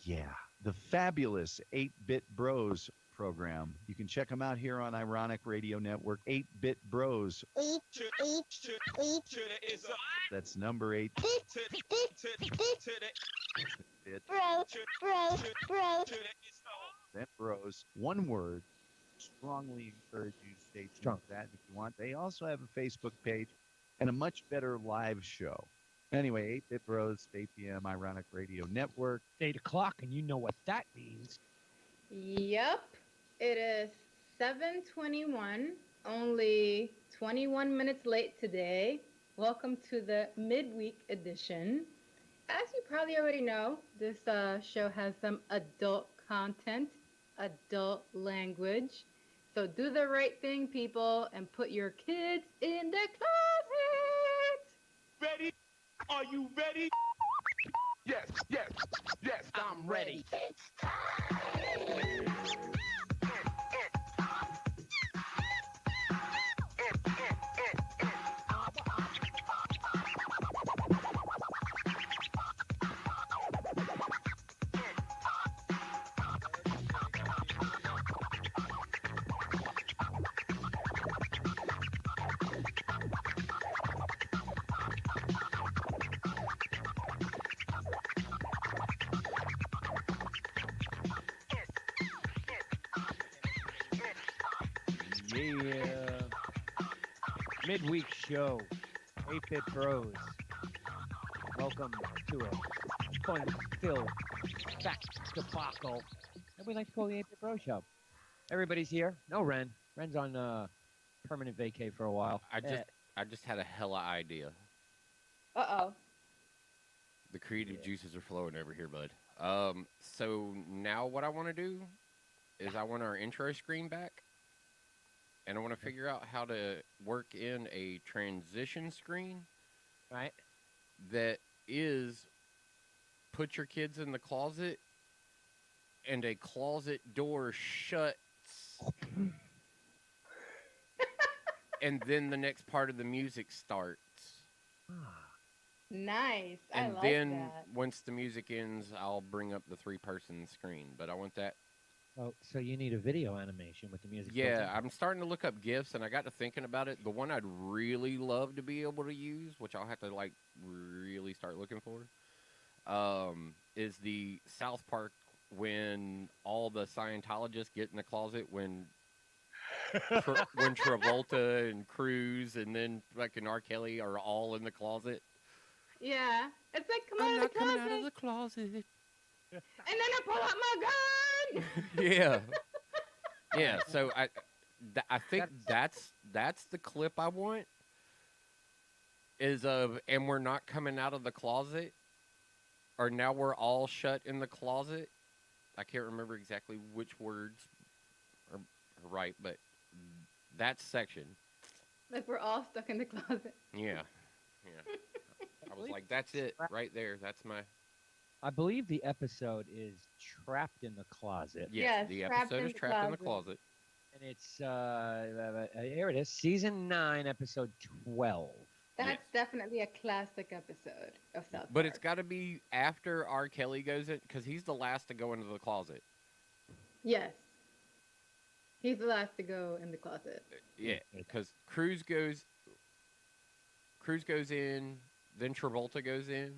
Yeah, the fabulous 8-Bit Bros program. You can check them out here on Ironic Radio Network. 8-Bit Bros. That's number 8 bit. Then Bros. One word. Strongly encourage you to stay tuned to that if you want. They also have a Facebook page and a much better live show. Anyway, 8-Bit Bros, 8 p.m. Ironic Radio Network. 8 o'clock, and you know what that means. Yep. It is 7:21, only 21 minutes late today. Welcome to the midweek edition. As you probably already know, this show has some adult content, adult language. So do the right thing, people, and put your kids in the closet. Ready? Are you ready? Yes, yes, yes, I'm ready. Yeah. Midweek show. 8-Bit Bros. Welcome to a fun-filled fact debacle that we like to call the 8-Bit Bros show. Everybody's here. No Ren. Ren's on permanent vacay for a while. I just had a hella idea. Uh-oh. The creative juices are flowing over here, bud. So now what I want to do is I want our intro screen back. And I want to figure out how to work in a transition screen. Right. That is put your kids in the closet and a closet door shuts. And then the next part of the music starts. Nice. And I like then that. once the music ends, I'll bring up the 3-person screen. But I want that. Oh, so you need a video animation with the music. Yeah, I'm starting to look up GIFs, and I got to thinking about it. The one I'd really love to be able to use, which I'll have to like really start looking for, is the South Park when all the Scientologists get in the closet when when Travolta and Cruz and then fucking R. Kelly are all in the closet. Yeah. It's like, come I'm out not of the coming closet. out of the closet. And then I pull out my gun. Yeah. Yeah, so I think that's the clip I want is of and we're not coming out of the closet or now we're all shut in the closet. I can't remember exactly which words are right, but that section. Like we're all stuck in the closet. Yeah. Yeah. I was like, that's it right there. That's my I believe the episode is Trapped in the Closet. Yes, the Trapped episode in is the Trapped in the Closet. Closet. And it's, here it is, season 9, episode 12. That's definitely a classic episode of South Park. But it's got to be after R. Kelly goes in, because he's the last to go into the closet. Yes. He's the last to go in the closet. Yeah, because Cruz goes in, then Travolta goes in,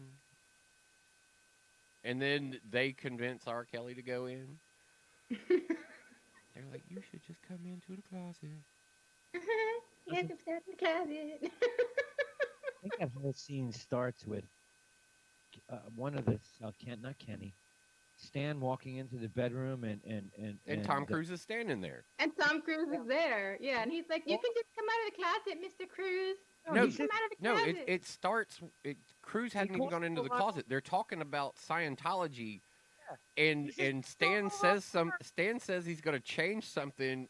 and then they convince R. Kelly to go in. They're like, you should just come into the closet. Yes, it's in the closet. I think that whole scene starts with one of the, not Kenny, Stan walking into the bedroom And Tom Cruise is standing there. And Tom Cruise is there. Yeah, and he's like, you can just come out of the closet, Mr. Cruz. No, you come out of the closet. it starts. Cruz hadn't even gone into the closet. They're talking about Scientology, and Stan says he's going to change something,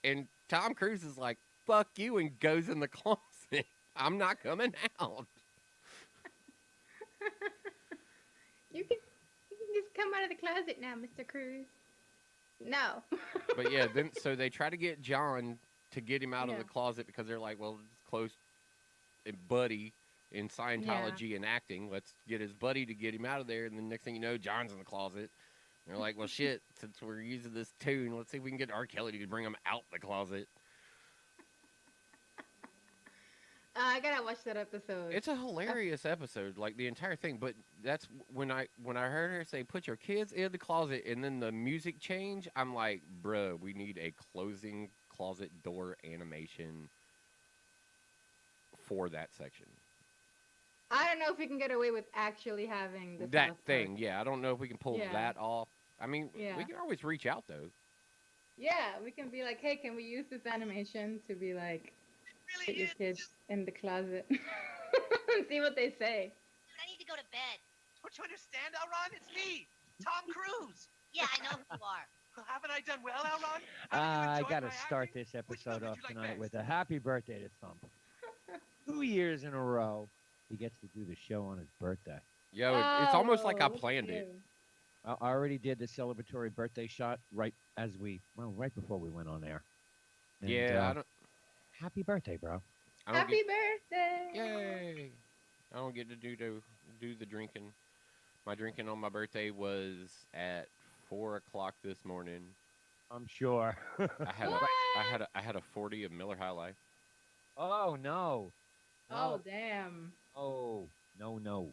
and Tom Cruise is like, "Fuck you," and goes in the closet. I'm not coming out. You can just come out of the closet now, Mr. Cruz. No. But yeah, then so they try to get John to get him out of the closet because they're like, well, it's close, and Buddy in Scientology and acting. Let's get his buddy to get him out of there. And then next thing you know, John's in the closet. And they're like, well, shit, since we're using this tune, let's see if we can get R. Kelly to bring him out the closet. I gotta watch that episode. It's a hilarious episode, like the entire thing. But that's when I heard her say, put your kids in the closet, and then the music change, I'm like, bruh, we need a closing closet door animation for that section. I don't know if we can get away with actually having the That South thing, Park. yeah. I don't know if we can pull Yeah. that off. I mean, Yeah. we can always reach out, though. Yeah, we can be like, hey, can we use this animation to be like, put your kids in the closet and see what they say. Dude, I need to go to bed. Don't you understand, Elron? It's me, Tom Cruise. Yeah, I know who you are. Haven't I done well, Elron? I enjoyed gotta my start acting? this Which episode one off did you like tonight with best? a happy birthday to Thump. 2 years in a row, he gets to do the show on his birthday. Yo, it's almost like I Oh, look planned at it. you. I already did the celebratory birthday shot right before we went on air. And, Yeah, happy birthday, bro. I don't Happy get, birthday! yay! I don't get to do the drinking. My drinking on my birthday was at 4 o'clock this morning. I'm sure. I had a 40 of Miller High Life. Oh no. Oh, damn. Oh no.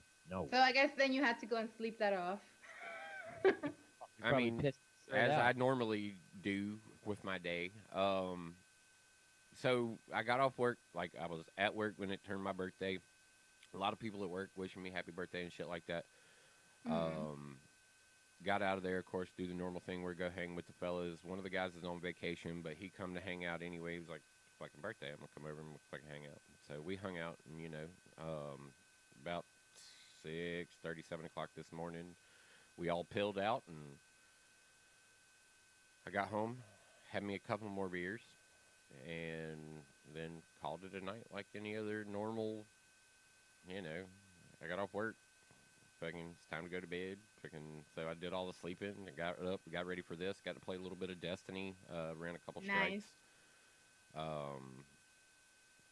So I guess then you had to go and sleep that off. You I probably mean, pissed straight as I out. normally do with my day. So I got off work, like I was at work when it turned my birthday. A lot of people at work wishing me happy birthday and shit like that. Got out of there, of course, do the normal thing where go hang with the fellas. One of the guys is on vacation, but he come to hang out anyway. He was like, fucking birthday, I'm gonna come over and we'll fucking hang out. So we hung out, and about 6:30, 7 o'clock this morning, we all pilled out, and I got home, had me a couple more beers, and then called it a night like any other normal, I got off work, fucking, it's time to go to bed, fucking, so I did all the sleeping, I got up, got ready for this, got to play a little bit of Destiny, ran a couple strikes.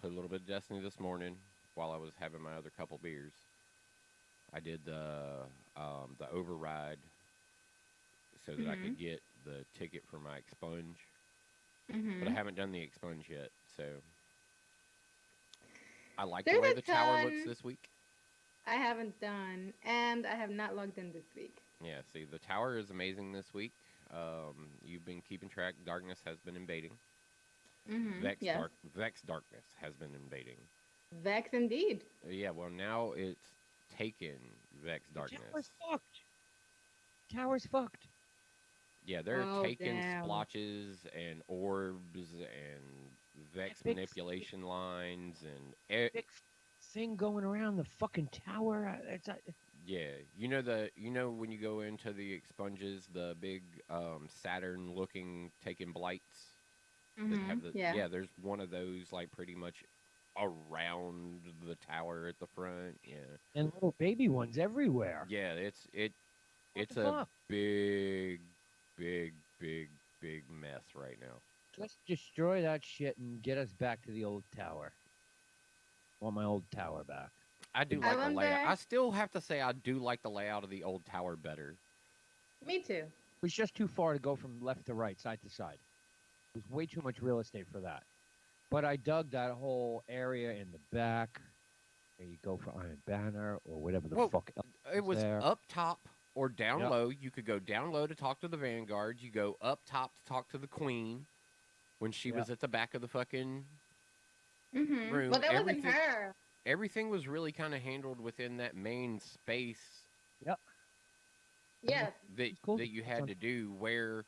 Played a little bit of Destiny this morning while I was having my other couple beers. I did the override so that I could get the ticket for my expunge, but I haven't done the expunge yet. So I like the There's way a the tower looks ton- this week. I haven't done, and I have not logged in this week. Yeah, see, the tower is amazing this week. You've been keeping track. Darkness has been invading. Yes. Vex Darkness has been invading. Vex indeed. Yeah, well, now it's taken Vex Darkness. Tower's fucked. Yeah, they're Oh, taking damn. splotches and orbs and Vex big- manipulation lines and Big thing going around the fucking tower. yeah, you know when you go into the expunges, the big Saturn looking taking blights that have the Yeah. there's one of those like pretty much around the tower at the front. Yeah. And little baby ones everywhere. Yeah, it's the a fuck? big mess right now. Let's destroy that shit and get us back to the old tower. I want my old tower back. I do I like the layout. wonder- I still have to say I do like the layout of the old tower better. Me too. It was just too far to go from left to right, side to side. It was way too much real estate for that. But I dug that whole area in the back. Where you go for Iron Banner or whatever the Well, fuck else It was there. up top or down Yep. low. You could go down low to talk to the Vanguard. You go up top to talk to the Queen when she was at the back of the fucking room. Well, that wasn't her. Everything was really kind of handled within that main space Yes. that cool. that you had to do, where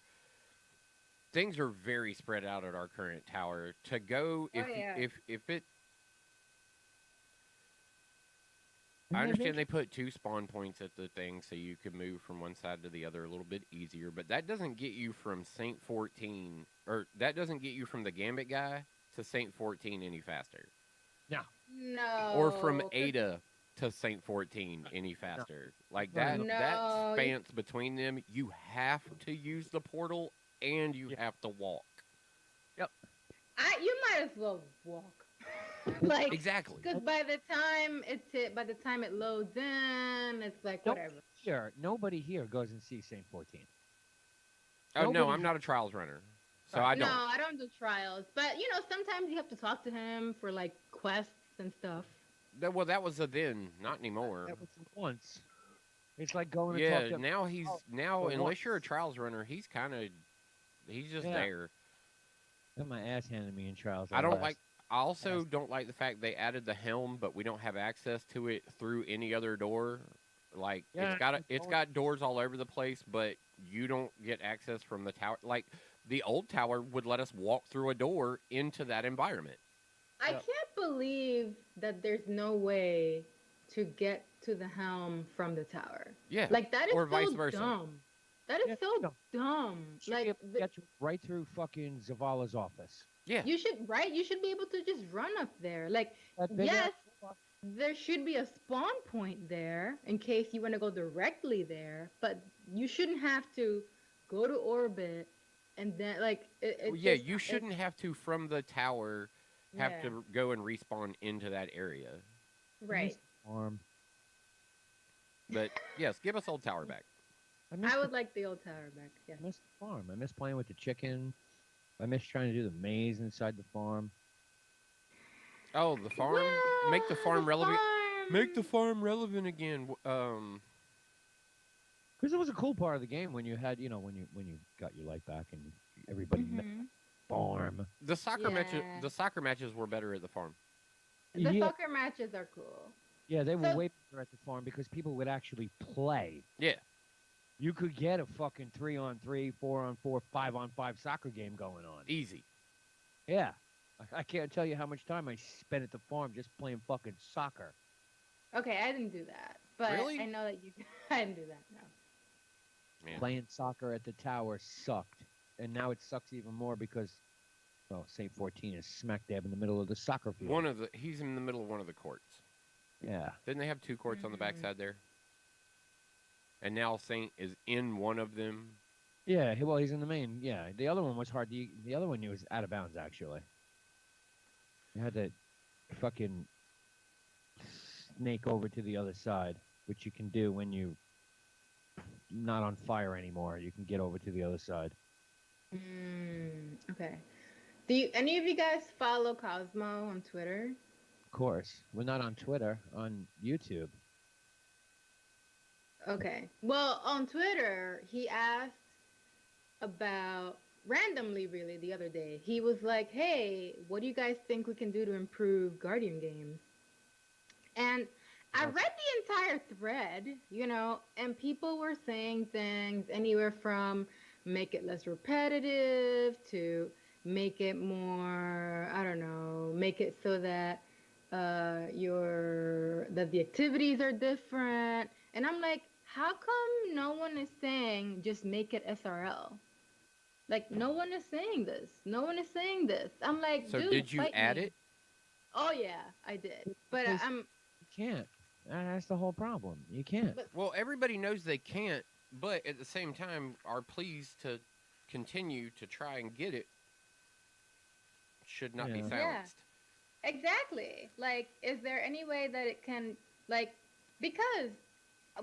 things are very spread out at our current tower. To go if yeah. if it I understand they put 2 spawn points at the thing so you could move from one side to the other a little bit easier, but that doesn't get you from Saint 14, or that doesn't get you from the Gambit guy to Saint 14 any faster. No. Or from Ada to Saint 14 any faster. Like that No, that you- spans between them. You have to use the portal and you have to walk. You might as well walk. Like, Exactly. because by the time it loads in, it's like whatever. Nobody here goes and sees Saint 14. Oh no, Nobody- I'm not a trials runner, so Right. I don't. No, I don't do trials, but sometimes you have to talk to him for like quests and stuff. Well, that was a then, not anymore. That was once. It's like going to Yeah, talk to. now he's Oh, now for unless you're a once. trials runner, he's just Yeah. there. Got my ass handed to me in trials. I don't last. like. I also don't like the fact they added the helm, but we don't have access to it through any other door. Like Yeah, it's got doors all over the place, but you don't get access from the tower. Like the old tower would let us walk through a door into that environment. I Yeah. can't believe that there's no way to get to the helm from the tower. Yeah, Like that is or so vice versa. dumb. That is Yeah, so no. dumb. Should be Like able to get you right through fucking Zavala's office. Yeah, you should be able to just run up there. Like That big yes, ass door. there should be a spawn point there in case you want to go directly there, but you shouldn't have to go to orbit and then like Well, yeah. You shouldn't have to from the tower have yeah, to go and respawn into that area. right. Farm. But yes, give us old tower back. I would like the old tower back. Yeah. I miss the farm. I miss playing with the chicken. I miss trying to do the maze inside the farm. Oh, the farm. Make the farm relevant. Make the farm relevant again. Because it was a cool part of the game when you had, when you got your life back and everybody met Mhm. farm. The soccer matches. Yeah. The soccer matches were better at the farm. The Yeah. soccer matches are cool. Yeah, they were So- way better at the farm because people would actually play. Yeah. You could get a fucking 3-on-3, 4-on-4, 5-on-5 soccer game going on. Easy. Yeah. I can't tell you how much time I spent at the farm just playing fucking soccer. Okay, I didn't do that, but Really? I know that you. I didn't do that. No. Man. Playing soccer at the tower sucked. And now it sucks even more because, well, St. 14 is smack dab in the middle of the soccer field. He's in the middle of one of the courts. Yeah. Didn't they have two courts on the Mhm. backside there? And now Saint is in one of them. Yeah, well, he's in the main. Yeah, the other one was hard. The other one was out of bounds, actually. You had to fucking snake over to the other side, which you can do when you not on fire anymore. You can get over to the other side. Okay. Do any of you guys follow Cosmo on Twitter? Of course, we're not on Twitter, on YouTube. Okay. Well, on Twitter, he asked about randomly, really, the other day. He was like, "Hey, what do you guys think we can do to improve Guardian games?" And I read the entire thread, and people were saying things anywhere from make it less repetitive to make it more, I don't know, make it so that that the activities are different. And I'm like, how come no one is saying just make it SRL? Like no one is saying this. No one is saying this. I'm like, So dude, did you fight add me. it? Oh yeah, I did. But Because- I'm You can't. That's the whole problem. You can't. Well, everybody knows they can't, but at the same time are pleased to continue to try and get it. Should not be Yeah. silenced. exactly. Like, is there any way that it can because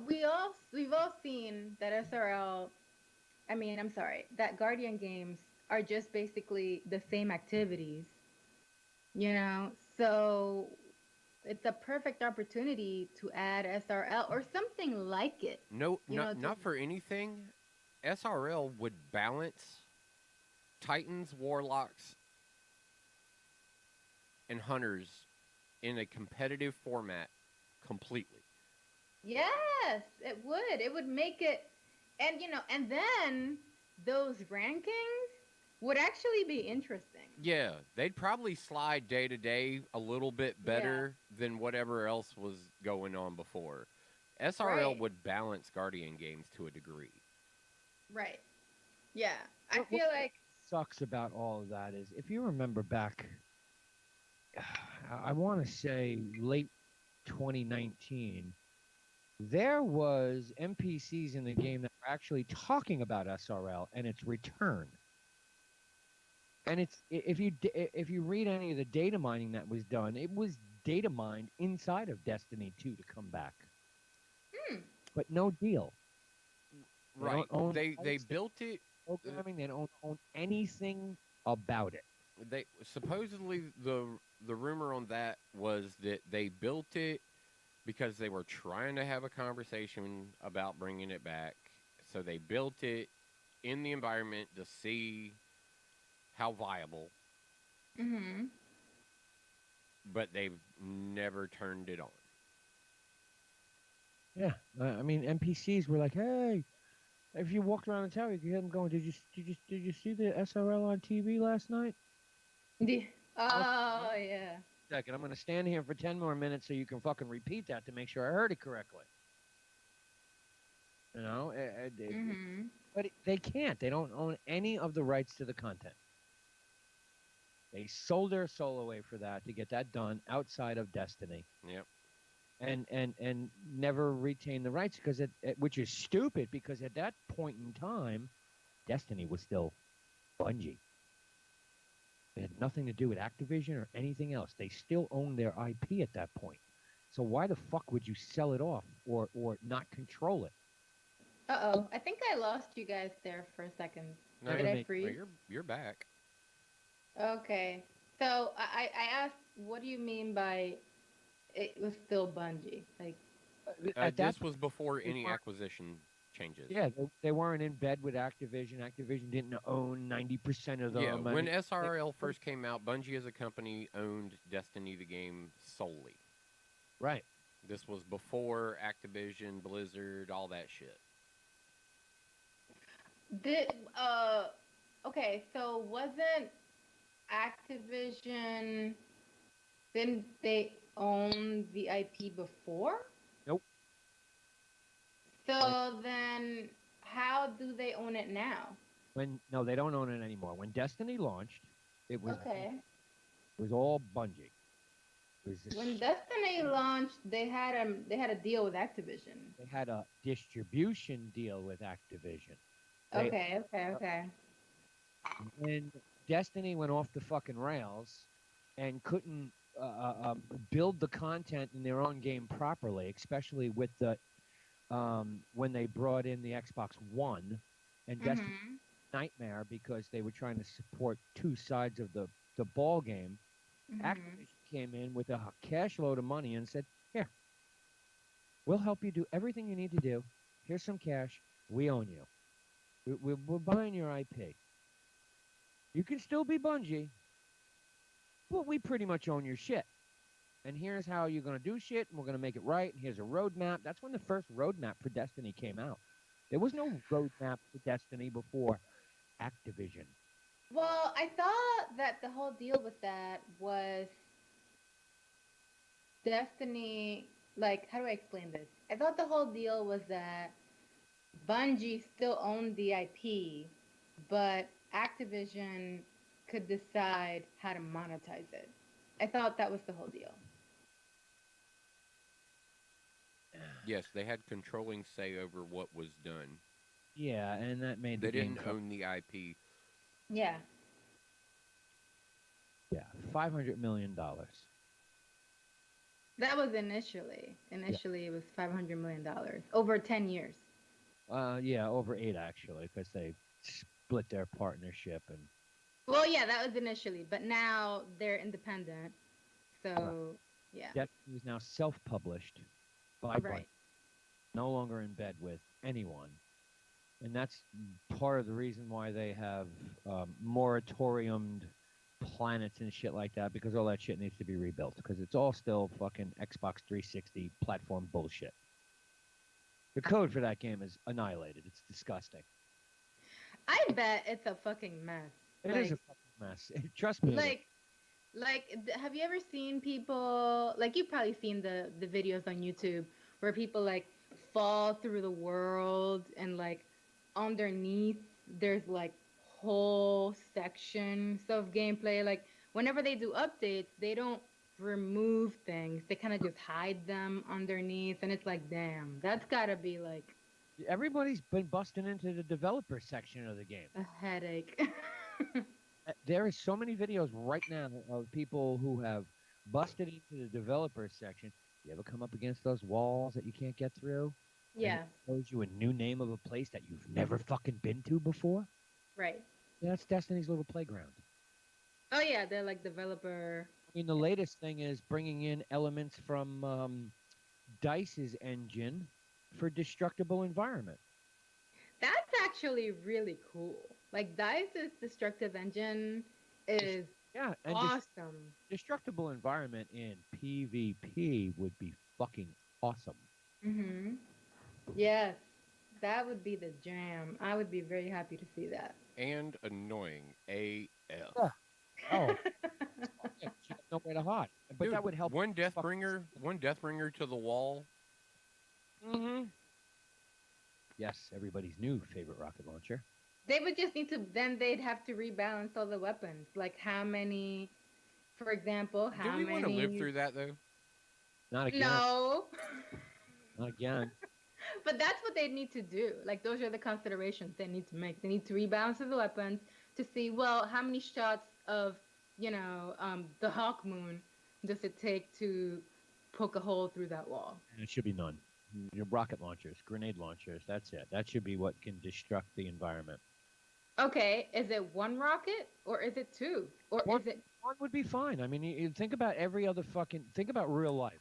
we've all seen that SRL. I mean, I'm sorry, that Guardian games are just basically the same activities. So it's a perfect opportunity to add SRL or something like it. No, You know, not to- for anything. SRL would balance Titans, Warlocks, and Hunters in a competitive format completely. Yes, it would. It would make it, and then those rankings would actually be interesting. Yeah, they'd probably slide day to day a little bit better than whatever else was going on before. SRL Right. would balance Guardian games to a degree. Right. Yeah. I What- feel like Sucks about all of that is if you remember back, I want to say late 2019, there was NPCs in the game that were actually talking about SRL and its return. And if you read any of the data mining that was done, it was data mined inside of Destiny 2 to come back, Hmm. but no deal. They Right. don't own They rights, they built it. programming. They don't own anything about it. They supposedly the rumor on that was that they built it because they were trying to have a conversation about bringing it back. So they built it in the environment to see how viable, Mm-hmm. but they've never turned it on. Yeah, I mean NPCs were like, "Hey, if you walked around the tower, you could hear them going, did you see the SRL on TV last night?" Oh yeah. Second, I'm going to stand here for 10 more minutes so you can fucking repeat that to make sure I heard it correctly. You know, Mm-hmm. but they can't. They don't own any of the rights to the content. They sold their soul away for that to get that done outside of Destiny, Yep. and never retain the rights because which is stupid because at that point in time, Destiny was still Bungie. It had nothing to do with Activision or anything else. They still owned their IP at that point. So why the fuck would you sell it off or not control it? Uh-oh. I think I lost you guys there for a second. No, Did I no, freeze? you're back. Okay. So I asked, what do you mean by it was still Bungie? Like, At that This was before they any weren't- acquisition changes. yeah, they weren't in bed with Activision. Activision didn't own 90% of them. Yeah, I when mean, SRL first came out, Bungie as a company owned Destiny the game solely. right. This was before Activision, Blizzard, all that shit. did okay, so wasn't Activision, didn't they own the IP before? Nope. So then how do they own it now? No, they don't own it anymore. When Destiny launched, it was Okay. it was all Bungie. It was When Destiny launched, they had a deal with Activision. they had a distribution deal with Activision. They- Okay. When Destiny went off the fucking rails and couldn't build the content in their own game properly, especially with the when they brought in the Xbox One and Destiny Mhm. nightmare because they were trying to support two sides of the ball game. Mhm. Activision came in with a cash load of money and said, "Here, we'll help you do everything you need to do. Here's some cash. We own you. We're buying your IP. You can still be Bungie, but we pretty much own your shit. And here's how you're going to do shit, and we're going to make it right. And here's a roadmap." That's when the first roadmap for Destiny came out. There was no roadmap for Destiny before Activision. Well, I thought that the whole deal with that was Destiny. Like, how do I explain this? I thought the whole deal was that Bungie still owned the IP, but Activision could decide how to monetize it. I thought that was the whole deal. Yes, they had controlling say over what was done. Yeah, and that made They the game didn't own the IP. Yeah. Yeah, $500 million. That was initially. Initially, it was $500 million over 10 years. Yeah, over 8 actually, because they split their partnership and Well, yeah, that was initially, but now they're independent. So, yeah. Destiny is now self-published by Bungie, Right. no longer in bed with anyone, and that's part of the reason why they have moratoriumed planets and shit like that, because all that shit needs to be rebuilt because it's all still fucking Xbox 360 platform bullshit. The code for that game is annihilated. It's disgusting. I bet it's a fucking mess. It is a fucking mess. Trust me. it is. Have you ever seen people, like, you've probably seen the videos on YouTube where people like fall through the world and like underneath there's like whole sections of gameplay. Like, whenever they do updates, they don't remove things, they kind of just hide them underneath, and it's like, damn, that's gotta be like Everybody's been busting into the developer section of the game. a headache. There is so many videos right now of people who have busted into the developers section. You ever come up against those walls that you can't get through? And Yeah, it shows you a new name of a place that you've never fucking been to before? right. Yeah, that's Destiny's little playground. Oh yeah, they're like developer. I mean, the latest thing is bringing in elements from Dice's engine for destructible environment. That's actually really cool. Like Dice's destructive engine is Yeah, and awesome. destructible environment in PvP would be fucking awesome. Mm-hmm. Yes, that would be the jam. I would be very happy to see that. And annoying AF. Yeah. Oh, yeah, she got nowhere to hide. But Dude, that would help. one Deathbringer to the wall. Mm-hmm. Yes, everybody's new favorite rocket launcher. They would just need to, then they'd have to rebalance all the weapons. Like how many, for example, Do how we many. want to live through that though? Not again. No. Not again. But that's what they need to do. Like those are the considerations they need to make. They need to rebalance the weapons to see, well, how many shots of, the Hawk Moon does it take to poke a hole through that wall? It should be none. Your rocket launchers, grenade launchers. That's it. That should be what can destruct the environment. Okay, is it one rocket or is it two? Or One- is it, One would be fine. I mean, you think about every other fucking. Think about real life.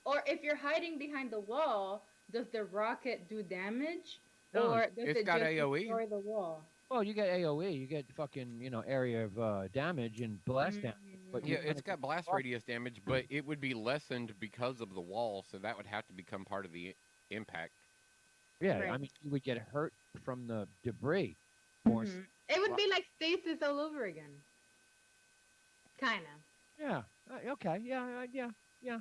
or if you're hiding behind the wall, does the rocket do damage? No, Or does it's it got just AoE. destroy the wall? Well, you get AOE, you get fucking area of damage and blast damage. But Yeah, you it's gotta- got blast radius damage, but it would be lessened because of the wall, so that would have to become part of the impact. Yeah, I Right. mean, you would get hurt from the debris. More, Mhm. It would be like stasis all over again. Kinda. yeah. Okay. Yeah. Yeah.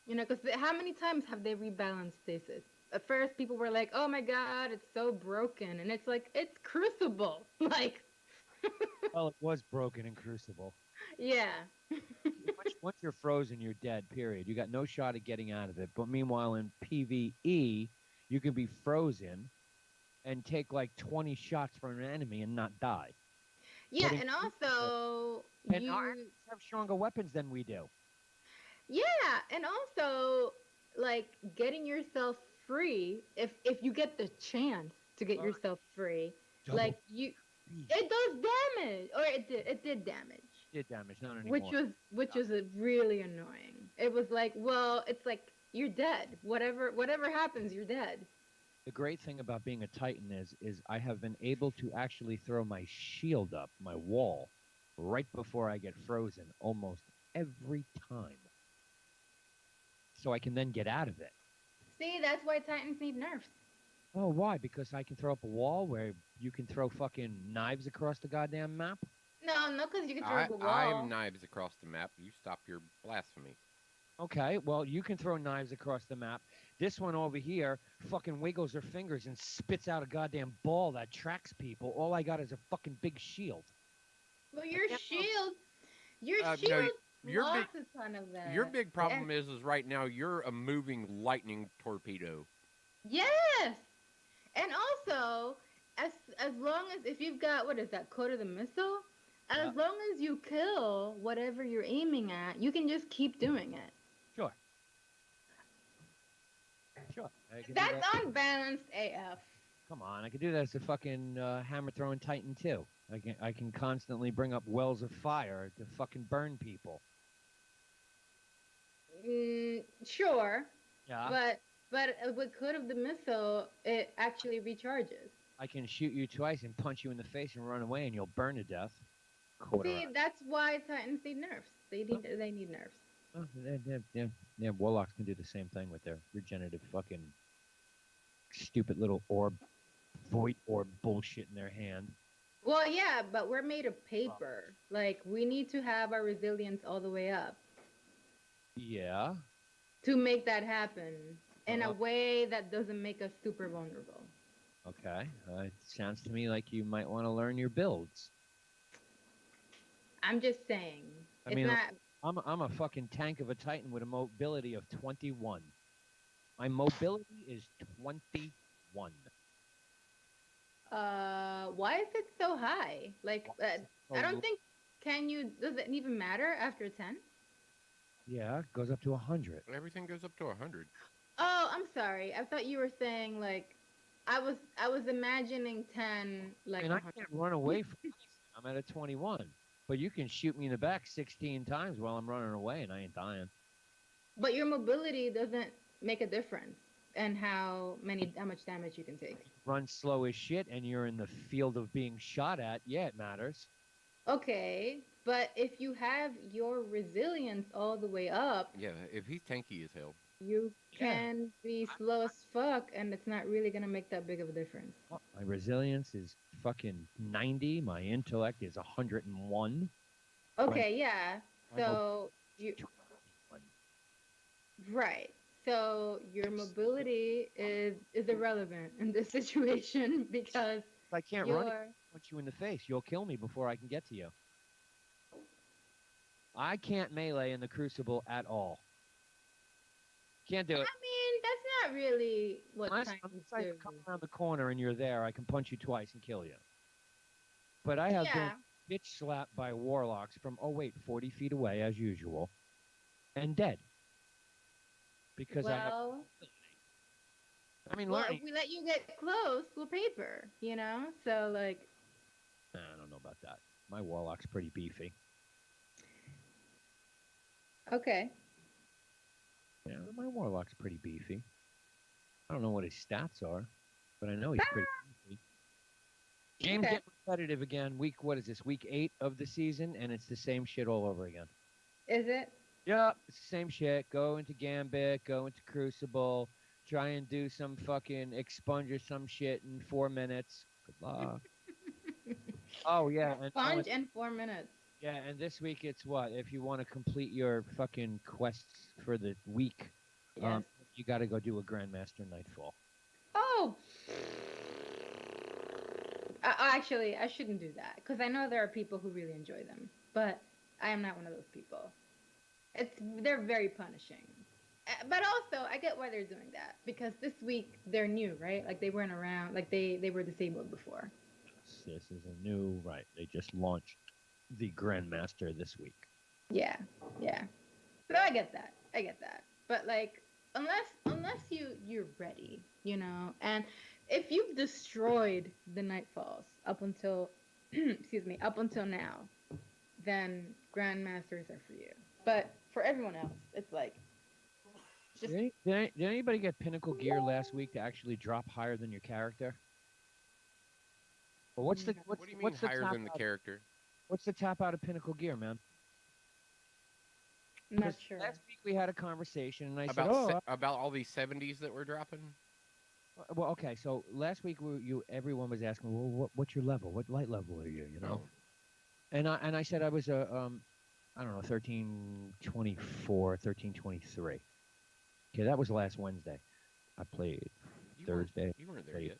Because how many times have they rebalanced stasis? At first, people were like, "Oh my God, it's so broken," and it's like it's Crucible. Like, Well, it was broken in Crucible. yeah, Once you're frozen, you're dead. Period. You got no shot at getting out of it. But meanwhile, in PVE, you can be frozen and take like 20 shots from an enemy and not die. yeah, But in and also And our enemies have stronger weapons than we do. yeah, and also like getting yourself free if you get the chance to get yourself free, Double like it does damage, or it did damage. did damage, not anymore. Which was really annoying. It was like, well, it's like you're dead. Whatever happens, you're dead. The great thing about being a Titan is I have been able to actually throw my shield up, my wall, right before I get frozen almost every time. So I can then get out of it. See, that's why Titans need nerfs. Oh, why? Because I can throw up a wall where you can throw fucking knives across the goddamn map? No, because you can throw up a wall. I'm knives across the map. You stop your blasphemy. Okay, well, you can throw knives across the map. This one over here fucking wiggles her fingers and spits out a goddamn ball that tracks people. All I got is a fucking big shield. Well, your shield no, your blocks a ton of that. Your big problem is right now you're a moving lightning torpedo. Yes, and also as long as if you've got what is that code of the missile, as long as you kill whatever you're aiming at, you can just keep doing it. Sure. Sure. I can do That's that. unbalanced AF. Come on, I can do that as a fucking hammer throwing Titan too. I can constantly bring up wells of fire to fucking burn people. Sure, Yeah. but with code of the missile, it actually recharges. I can shoot you twice and punch you in the face and run away, and you'll burn to death. See, that's why Titans need nerfs. They need nerfs. Oh, yeah, warlocks can do the same thing with their regenerative fucking stupid little orb, void orb bullshit in their hand. Well, yeah, but we're made of paper. Like, we need to have our resilience all the way up Yeah. to make that happen in a Uh-huh. way that doesn't make us super vulnerable. Okay. It sounds to me like you might want to learn your builds. I'm just saying. I It's mean, not. I'm a fucking tank of a Titan with a mobility of 21. My mobility is 21. Why is it so high? Like, So I don't think. Does it even matter after 10? yeah, it goes up to 100. Everything goes up to 100. Oh, I'm sorry. I thought you were saying like, I was imagining 10 like. And I can't run away from anything. I'm at a 21. But you can shoot me in the back 16 times while I'm running away and I ain't dying. But your mobility doesn't make a difference and how much damage you can take. Run slow as shit and you're in the field of being shot at, yeah, it matters. Okay, but if you have your resilience all the way up, Yeah, if he's tanky as hell. you Yeah. can be slow as fuck and it's not really gonna make that big of a difference. My resilience is fucking 90. My intellect is 101. Okay, yeah. I'm So you 21. right. So your mobility is irrelevant in this situation because I can't run you're punch you in the face. You'll kill me before I can get to you. I can't melee in the Crucible at all. Can't do I it. mean, that's not really what Unless Titans I do. come around the corner and you're there, I can punch you twice and kill you. But I have Yeah. been bitch slapped by warlocks from 40 feet away as usual, and dead. Because Well, I mean, well, learning. if we let you get close, we'll paper, you know? So, like, I don't know about that. My warlock's pretty beefy. okay. Yeah, my warlock's pretty beefy. I don't know what his stats are, but I know he's pretty beefy. Game's Okay. getting repetitive again. What is this? Week 8 of the season, and it's the same shit all over again. Is it? Yep, it's the same shit. Go into Gambit, go into Crucible, try and do some fucking expunge or some shit in 4 minutes. Good luck. Oh yeah, and Sponge in 4 minutes. yeah, and this week it's what? If you want to complete your fucking quests for the week, Yes. you got to go do a Grandmaster Nightfall. Oh! Actually, I shouldn't do that because I know there are people who really enjoy them, but I am not one of those people. They're very punishing. But also, I get why they're doing that because this week they're new, right? Like they weren't around, like they were disabled before. This is a new right. They just launched the Grandmaster this week. Yeah, yeah. So I get that. I get that. But like, unless you're ready, you know, and if you've destroyed the Nightfalls up until, excuse me, up until now, then Grandmasters are for you. But for everyone else, it's like, just Did anybody get pinnacle gear last week to actually drop higher than your character? Or what's the What do you mean what's the higher top than the out, character? what's the top out of pinnacle gear, man? not 'Cause sure. Last week we had a conversation, and I said, About "Oh, about all these 70s that we're dropping? well, okay." So last week everyone was asking, "Well, what's your level? What light level are you?" You know, Oh. and I said I was a I don't know, 1324, 1323. Okay, that was last Wednesday. I played You Thursday. Weren't, you weren't there played- yet.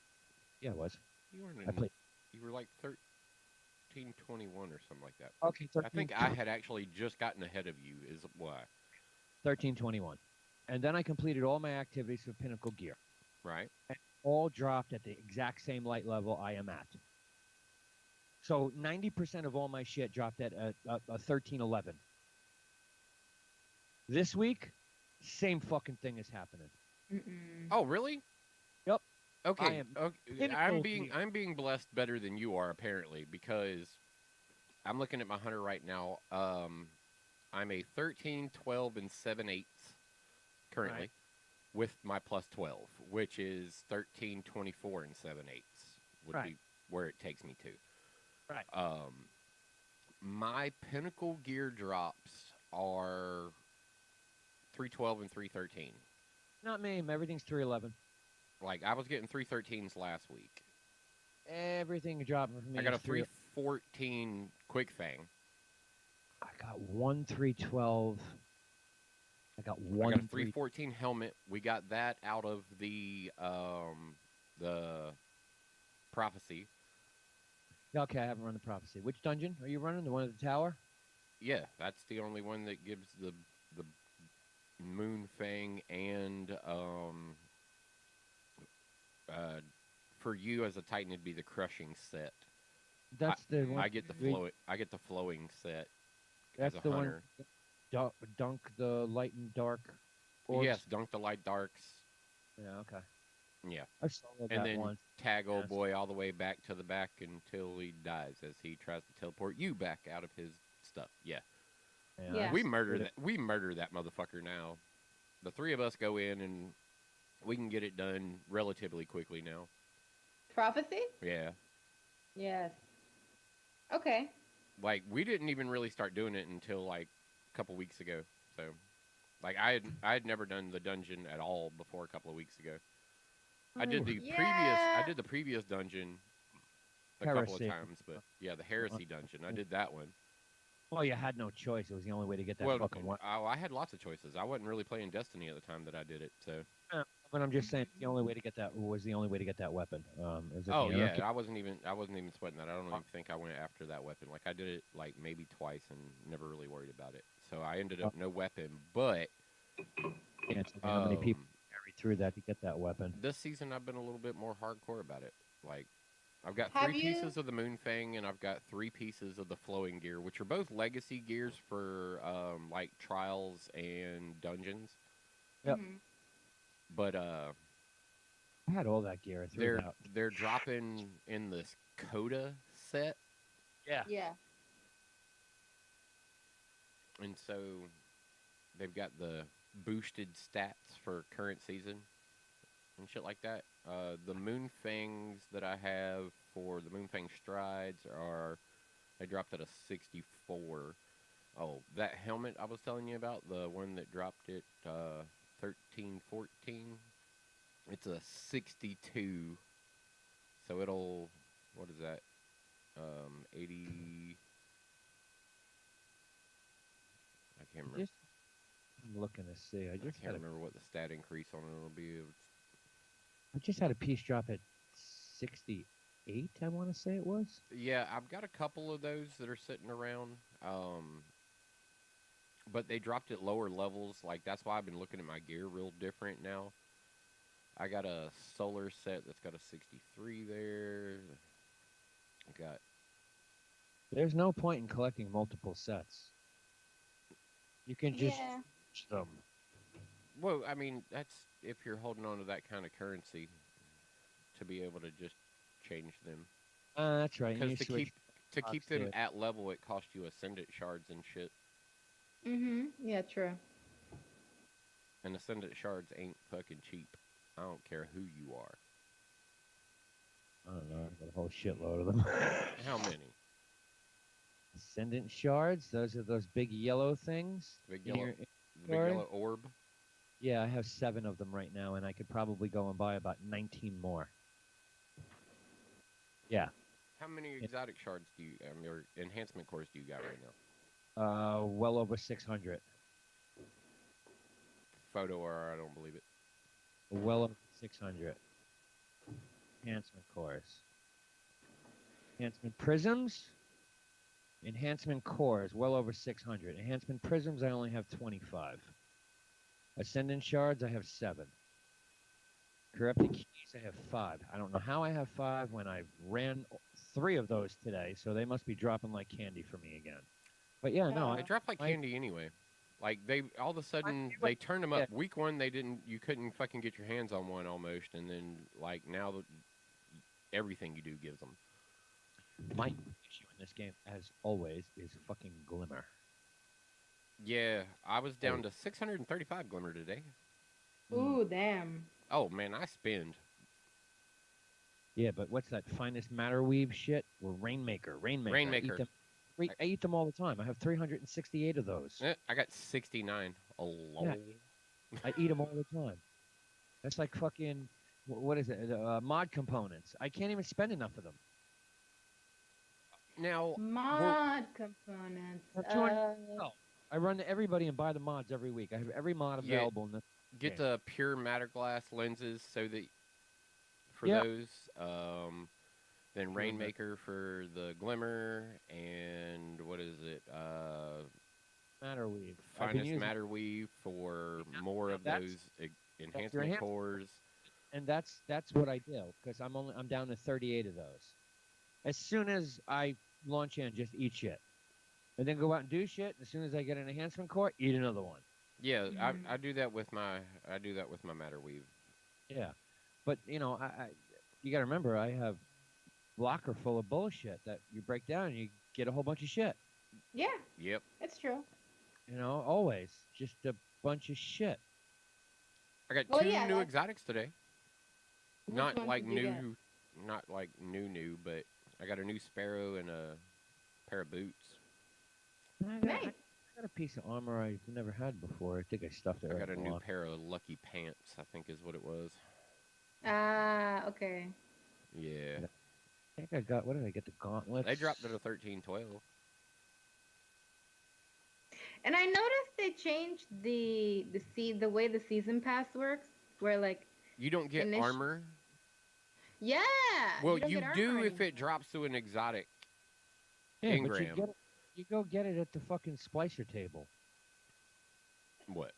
Yeah, I was. You weren't. I played. You were like 1321 or something like that. Okay, I think I had actually just gotten ahead of you. Is why, 1321, and then I completed all my activities for pinnacle gear. right? All dropped at the exact same light level I am at. So 90% of all my shit dropped at a 1311. This week, same fucking thing is happening. Mm-mm. Oh, really? Yep. Okay. am Okay. pinnacle I'm being blessed better than you are apparently because I'm looking at my hunter right now. I'm a 13, 12, and 7/8 currently Right. with my plus 12, which is 13, 24, and 7/8 would Right. be where it takes me to. Right. My pinnacle gear drops are 312 and 313. Not me. Everything's 311. Like I was getting 313s last week. Everything dropping for me. I got a is 3. 314 quick fang. I got one 312. I got I one got a 3. 314 helmet. We got that out of the prophecy. Okay, I haven't run the prophecy. Which dungeon are you running? The one at the tower? Yeah, that's the only one that gives the moon fang and for you as a Titan, it'd be the crushing set. That's the one. I get the flowing set That's as a the hunter. one. Dunk the light and dark. Orbs. Yes, dunk the light darks. Yeah. Okay. Yeah, I soloed and that then once. tag old Yes. boy all the way back to the back until he dies as he tries to teleport you back out of his stuff. Yeah, Yeah. we murder that. We murder that motherfucker now. The three of us go in and we can get it done relatively quickly now. Prophecy? Yeah. Yes. Okay. Like we didn't even really start doing it until like a couple weeks ago. So, like I had never done the dungeon at all before a couple of weeks ago. I did the previous dungeon a couple of Heresy. times, but yeah, the heresy dungeon. I did that one. Well, you had no choice. It was the only way to get that Well, fucking one. I had lots of choices. I wasn't really playing Destiny at the time that I did it, so. But I'm just saying, the only way to get that was the only way to get that weapon. Is if Oh you yeah, look at- I wasn't even sweating that. I don't even think I went after that weapon. Like I did it like maybe twice and never really worried about it. So I ended up no weapon, but can't say how many people carry through that to get that weapon. this season I've been a little bit more hardcore about it. Like I've got Have 3 you- pieces of the Moonfang and I've got 3 pieces of the flowing gear, which are both legacy gears for like trials and dungeons. Yep. Mhm. But I had all that gear. I threw it out. they're dropping in this Coda set, Yeah. Yeah. and so they've got the boosted stats for current season and shit like that. The Moonfangs that I have for the Moonfang Strides they dropped at a 64. Oh, that helmet I was telling you about, the one that dropped it 13, 14, it's a 62. So it'll, what is that? 80. I can't remember. I'm looking to see. I just can't had remember what the stat increase on it will be. I just had a piece drop at 68. I want to say it was. Yeah, I've got a couple of those that are sitting around. But they dropped at lower levels. Like that's why I've been looking at my gear real different now. I got a solar set that's got a 63 there. I got. There's no point in collecting multiple sets. You can just switch them. Well, I mean, that's if you're holding on to that kind of currency to be able to just change them. That's right. Because to switch keep them at level, it costs you ascendant shards and shit. Mhm. Yeah. True. And ascendant shards ain't fucking cheap. I don't care who you are. I don't know. I got a whole shitload of them. How many? Ascendant shards. Those are those big yellow things. Big in yellow, your big inventory? yellow orb. Yeah, I have 7 of them right now, and I could probably go and buy about 19 more. Yeah. How many exotic shards do you, or enhancement cores do you got right now? Well over 600. Photo or I don't believe it. Well over 600. Enhancement cores. Enhancement prisms. Enhancement cores, well over 600. Enhancement prisms, I only have 25. Ascendant shards, I have 7. Corrupted keys, I have 5. I don't know how I have 5 when I ran 3 of those today, so they must be dropping like candy for me again. But yeah, no, They drop like candy anyway. Like they all of a sudden they turned them up. Week 1 you couldn't fucking get your hands on one almost, and then like now everything you do gives them. My issue in this game, as always, is fucking glimmer. Yeah, I was down to 635 glimmer today. Ooh, damn. Oh man, I spend. Yeah, but what's that finest matter weave shit? Or Rainmaker. Rainmaker. I eat them all the time. I have 368 of those. I got 69 alone. Yeah. I eat them all the time. That's like fucking, what is it? Mod components. I can't even spend enough of them. Now, Mod components. I run to everybody and buy the mods every week. I have every mod available. In the get game. the pure matter glass lenses so that for Yep. those. Then Rainmaker for the glimmer, and what is it? Matter weave. Finest matter weave for more of that's- those enhancement cores. and that's what I do because I'm down to 38 of those. As soon as I launch in, just eat shit, and then go out and do shit. As soon as I get an enhancement core, eat another one. Yeah, Mhm. I do that with my Matter Weave. Yeah, but you got to remember, I have locker full of bullshit that you break down and you get a whole bunch of shit. Yeah, Yep. it's true. Always just a bunch of shit. I got Well, two yeah, new like exotics today. which Not ones like did you get? new, not like new, but I got a new sparrow and a pair of boots. Nice. I got a piece of armor I've never had before. I think I stuffed it I right got a in the new locker. pair of lucky pants, I think is what it was. Ah, okay. Yeah. I think I got, what did I get? The gauntlets. They dropped it to 13.12. And I noticed they changed the way the season pass works, where like You don't get initial. armor. Yeah, Well, you don't you get armor do if anymore. it drops to an exotic Yeah, but engram. you go get it at the fucking splicer table. What?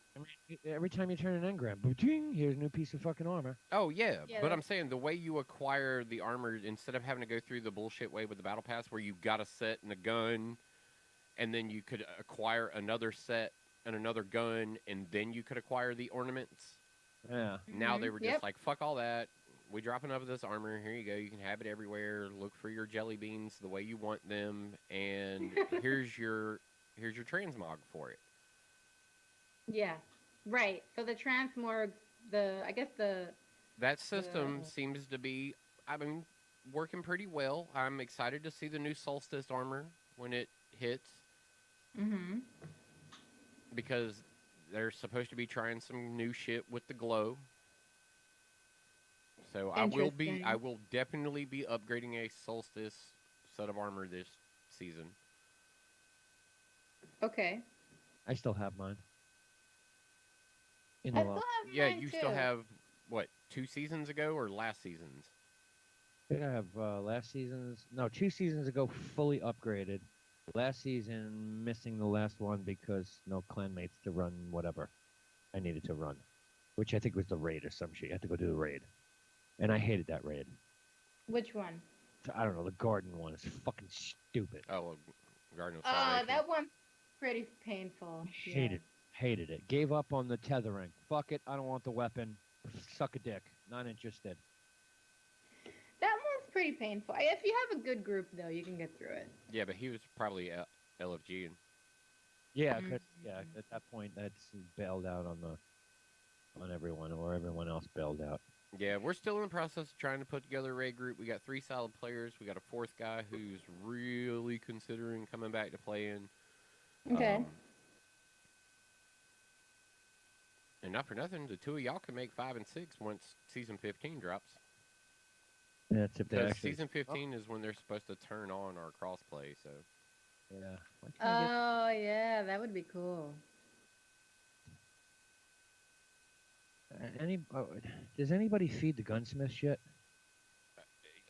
Every time you turn an engram, boom, here's a new piece of fucking armor. Oh yeah, Yeah, but I'm that's- saying the way you acquire the armor, instead of having to go through the bullshit way with the battle pass, where you got a set and a gun, and then you could acquire another set and another gun, and then you could acquire the ornaments. Yeah. Now they were just Yep. like, fuck all that. We drop enough of this armor. Here you go. You can have it everywhere. Look for your jelly beans the way you want them, and here's your transmog for it. Yeah, right. So the transmorgs, I guess That system the seems to be, I mean, working pretty well. I'm excited to see the new Solstice armor when it hits mm-hmm. because they're supposed to be trying some new shit with the glow. So I Interesting. will definitely be upgrading a Solstice set of armor this season. Okay. I still have mine. In I the still locker. have Yeah, mine you too. still have what, 2 seasons ago or last season's? I think I have last season's. No, 2 seasons ago, fully upgraded. Last season, missing the last one because no clanmates to run whatever I needed to run, which I think was the raid or some shit. You had to go do the raid, and I hated that raid. Which one? I don't know. The garden one is fucking stupid. Oh, well, Garden of Oh, Salvation. that one's pretty painful. Hated it. Gave up on the tethering. Fuck it. I don't want the weapon. Suck a dick. Not interested. That one's pretty painful. If you have a good group, though, you can get through it. Yeah, but he was probably LFG. Yeah, 'cause, yeah. Mhm. At that point, that's bailed out on everyone, or everyone else bailed out. Yeah, we're still in the process of trying to put together a raid group. We got 3 solid players. We got a 4th guy who's really considering coming back to playing. Okay. And not for nothing, the 2 of y'all can make 5 and 6 once season 15 drops. That's if they Because actually. season 15 is when they're supposed to turn on our crossplay. So Yeah. Why can't I get- Oh, yeah, that would be cool. Does anybody feed the gunsmith shit?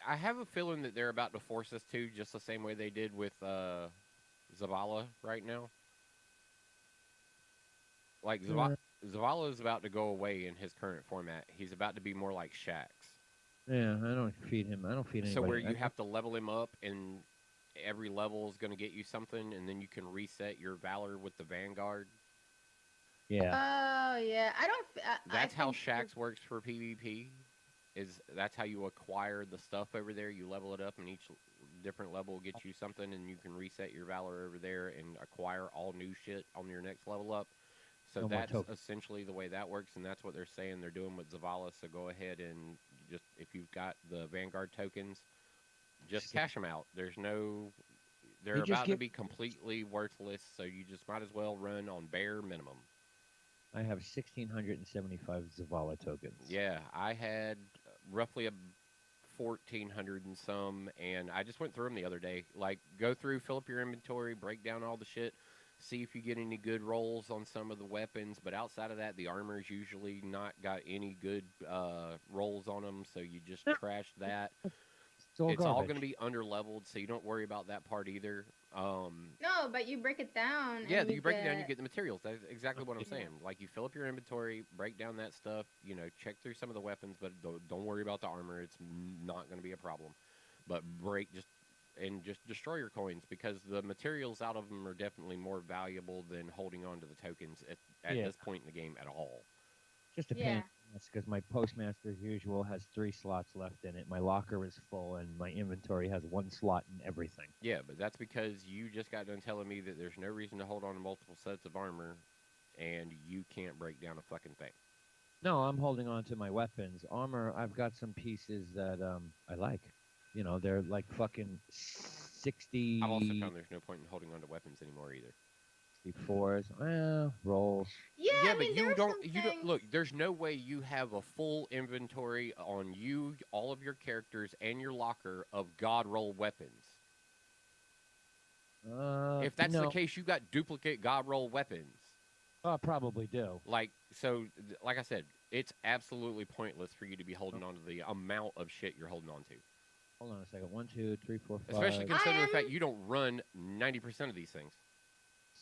I have a feeling that they're about to force us to, just the same way they did with Zavala right now. Like Zavala is about to go away in his current format. He's about to be more like Shax. Yeah, I don't feed him. I don't feed anybody. So where you have to level him up, and every level is going to get you something, and then you can reset your Valor with the Vanguard. Yeah. Oh, yeah. I don't. That's how think Shax works for PvP. That's how you acquire the stuff over there. You level it up, and each different level will get you something, and you can reset your Valor over there and acquire all new shit on your next level up. So No more that's tokens. essentially the way that works, and that's what they're saying they're doing with Zavala. So go ahead and just, if you've got the Vanguard tokens, just cash them out. They're You just about to get- be completely worthless, so you just might as well run on bare minimum. I have 1,675 Zavala tokens. Yeah, I had roughly 1,400 and some, and I just went through them the other day. Like, go through, fill up your inventory, break down all the shit, see if you get any good rolls on some of the weapons. But outside of that, the armor's usually not got any good rolls on them, so you just trash that. It's all It's all garbage. going to be under leveled, so you don't worry about that part either. No, but you break it down. Yeah, and you break it down, you get- get the materials. That's exactly what I'm Yeah. saying. Like you fill up your inventory, break down that stuff. You know, check through some of the weapons, but don't worry about the armor. It's not going to be a problem. But just destroy your coins because the materials out of them are definitely more valuable than holding on to the tokens at Yeah. this point in the game at all. Just a Yeah. pain because my postmaster as usual has 3 slots left in it. My locker is full, and my inventory has 1 slot in everything. Yeah, but that's because you just got done telling me that there's no reason to hold on to multiple sets of armor, and you can't break down a fucking thing. No, I'm holding on to my weapons. Armor, I've got some pieces that I like. You know, they're like fucking 60. I've also found there's no point in holding on to weapons anymore either. 64s. Rolls. Yeah, Yeah, I mean, but there you are don't. some You don't things- look. There's no way you have a full inventory on you, all of your characters, and your locker of god roll weapons. If that's the case, you got duplicate god roll weapons. I probably do. Like like I said, it's absolutely pointless for you to be holding on to the amount of shit you're holding on to. Hold on a second. 1, 2, 3, 4, 5. Especially considering the fact am- you don't run 90% of these things.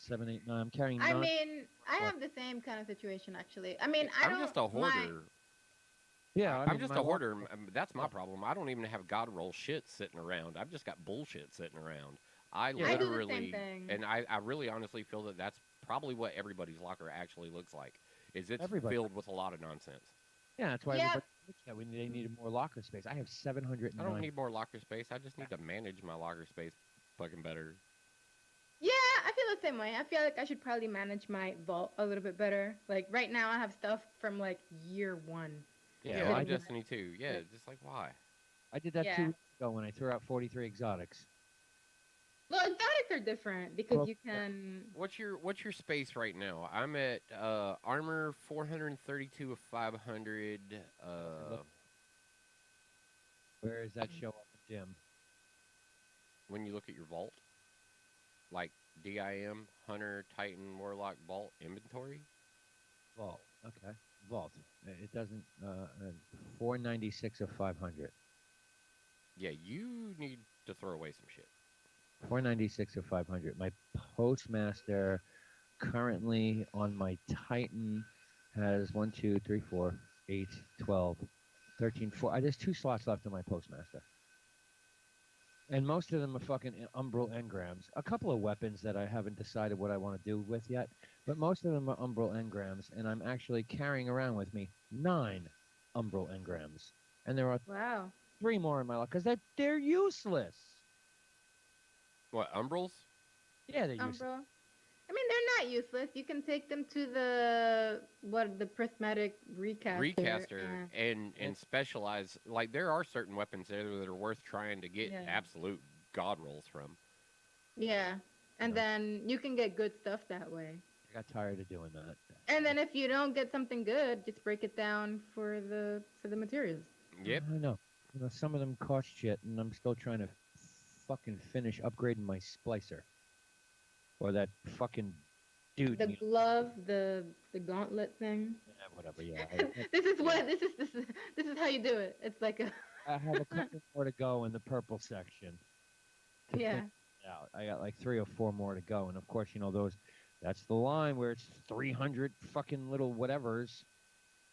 7, 8, 9. I'm carrying 9. I mean, I have the same kind of situation actually. I mean, I I'm don't. just a hoarder. Yeah, I I'm mean, just my a hoarder. locker- That's my problem. I don't even have god roll shit sitting around. I've just got bullshit sitting around. I Yeah. I do the literally, same thing. and I really honestly feel that that's probably what everybody's locker actually looks like. Is it's Everybody. filled with a lot of nonsense. Yeah, that's why Yeah. everybody looks at when they needed more locker space. I have 709. I don't need more locker space. I just need to manage my locker space fucking better. Yeah, I feel the same way. I feel like I should probably manage my vault a little bit better. Like right now, I have stuff from like year 1. Yeah, Yeah, like I Destiny 2. Yeah, just like why? I did that Yeah. 2 weeks ago when I threw out 43 exotics. Well, exotics are different because Well, you can. What's your space right now? I'm at armor 432 of 500. Where does that show up in Jim? When you look at your vault, like DIM, Hunter, Titan, Warlock, Vault inventory. Vault. Okay. Vault. It doesn't. 496 of 500. Yeah, you need to throw away some shit. 496 of 500. My postmaster currently on my Titan has 1, 2, 3, 4, 8, 12, 13, 4. There's 2 slots left on my postmaster. And most of them are fucking umbral engrams. A couple of weapons that I haven't decided what I want to do with yet, but most of them are umbral engrams, and I'm actually carrying around with me 9 umbral engrams. And there are Wow. 3 more in my lot because they're useless. What, Umbrals? Yeah, they're useless. Umbro. I mean, they're not useless. You can take them to the prismatic recaster. and specialize. Like there are certain weapons there that are worth trying to get Yeah. absolute god rolls from. Yeah. And then you can get good stuff that way. I got tired of doing that. And then if you don't get something good, just break it down for the materials. Yep. I know. You know, some of them cost shit, and I'm still trying to fucking finish upgrading my splicer. Or that fucking dude. The glove, the gauntlet thing. Yeah, whatever. Yeah. This is how you do it. It's like a I have a couple more to go in the purple section. to yeah. finish it out. I got like 3 or 4 more to go, and of course, you know those. That's the line where it's 300 fucking little whatevers.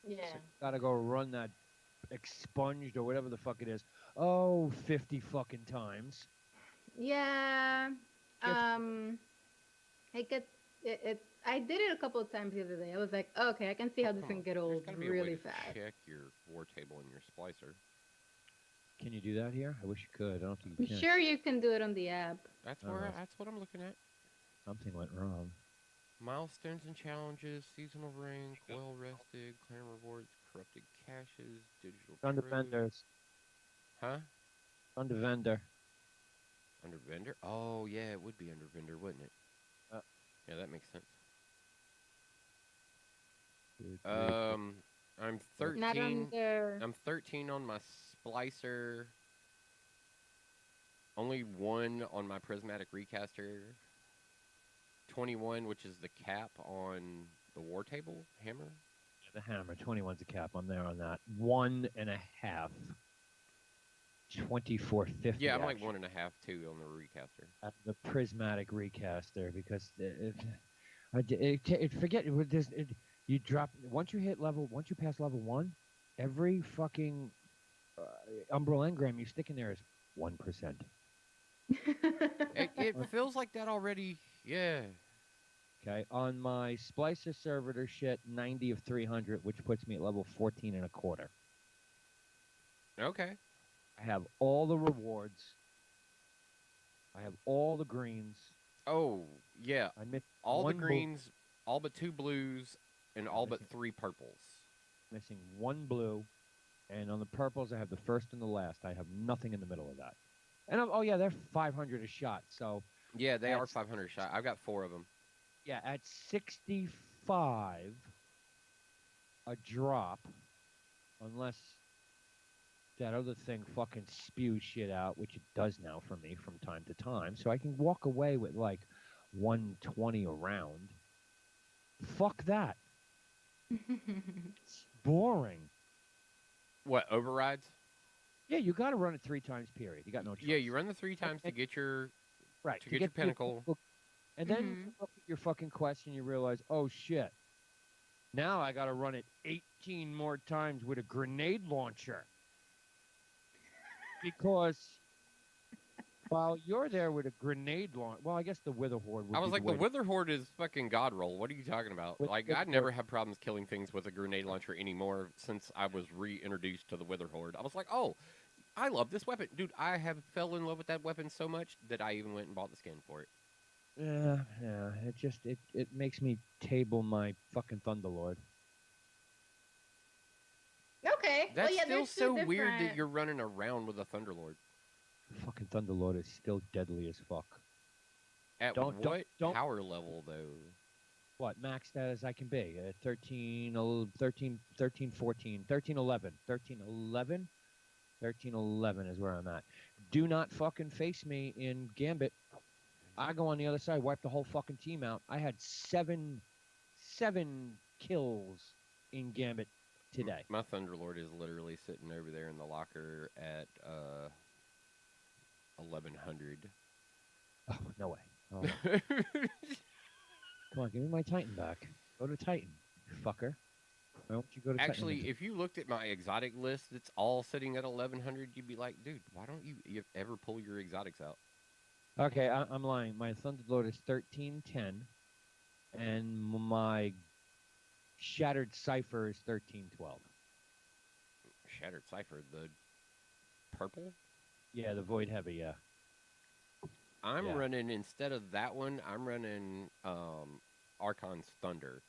Yeah. So gotta go run that expunged or whatever the fuck it is. Oh, 50 fucking times. Yeah. Gets- I did it a couple of times the other day. I was like, okay, I can see how this Huh. can get There's old gotta be a really way to fast. check your war table and your splicer. Can you do that here? I wish you could. I don't think I'm you can. sure you can do it on the app. That's Oh, where nice. that's what I'm looking at. Something went wrong. Milestones and challenges, seasonal rank, well rested, clan rewards, corrupted caches, digital. Under trade. vendors. Huh? Under vendor. Under vendor? Oh yeah, it would be under vendor, wouldn't it? Uh, Yeah, that makes sense. 2, 3, I'm 13. Not under. I'm 13 on my splicer. Only 1 on my prismatic recaster. 21, which is the cap on the war table hammer. the hammer. 21's a cap. I'm there on that. 1.5. 2450. Yeah, I'm like actually, 1.5, 2 on the recaster. the prismatic recaster, because forget it. You drop once you pass level 1, every fucking umbral engram you stick in there is 1%. It feels like that already. Yeah. Okay, on my splicer servitor shit, 90 of 300, which puts me at level 14 and a quarter. Okay. I have all the rewards. I have all the greens. Oh, yeah. I missed All the one greens, all but 2 blues, and all but missing, 3 purples. missing one blue, and on the purples I have the first and the last. I have nothing in the middle of that. And oh yeah, they're 500 a shot. So Yeah, they at, are 500 shot. I've got 4 of them. yeah, at 65 a drop, unless that other thing fucking spews shit out, which it does now for me from time to time, so I can walk away with like 120 a round. Fuck that. It's boring. What, overrides? Yeah, you got to run it 3 times. Period. You got no choice. Yeah, you run the 3 times to get your right to get your pinnacle. and then Mhm. you look at your fucking quest and you realize, oh shit, now I got to run it 18 more times with a grenade launcher. Because while you're there with a grenade launcher, well, I guess the Wither Horde would I was be like, the the way Wither Horde is fucking god roll. What are you talking about? With- Like, with I the- never have problems killing things with a grenade launcher anymore since I was reintroduced to the Wither Horde. I was like, oh, I love this weapon. Dude, I have fell in love with that weapon so much that I even went and bought the skin for it. Yeah, it makes me table my fucking Thunderlord. Okay. That's well, yeah, still there's two so weird that different- you're running around with a Thunderlord. Fucking Thunderlord is still deadly as fuck. At Don't- what don't- power level, though? What, maxed as I can be? 13, 13, 13, 14, 13, 11. 13, 11? 13, 11 is where I'm at. Do not fucking face me in Gambit. I go on the other side, wipe the whole fucking team out. I had seven kills in Gambit today. My Thunderlord is literally sitting over there in the locker at 1100. Oh, no way. Oh, come on, give me my Titan back. Go to Titan, you fucker. Why don't you go to Actually, Titan? if you looked at my exotic list, it's all sitting at 1100. You'd be like, dude, why don't you ever pull your exotics out? Okay, I'm lying. My Thunderlord is 1310, and my Shattered Cipher is 1312. Shattered Cipher, the purple? Yeah, the Void Heavy, yeah. I'm Yeah. running, instead of that one, I'm running Archon's Thunder.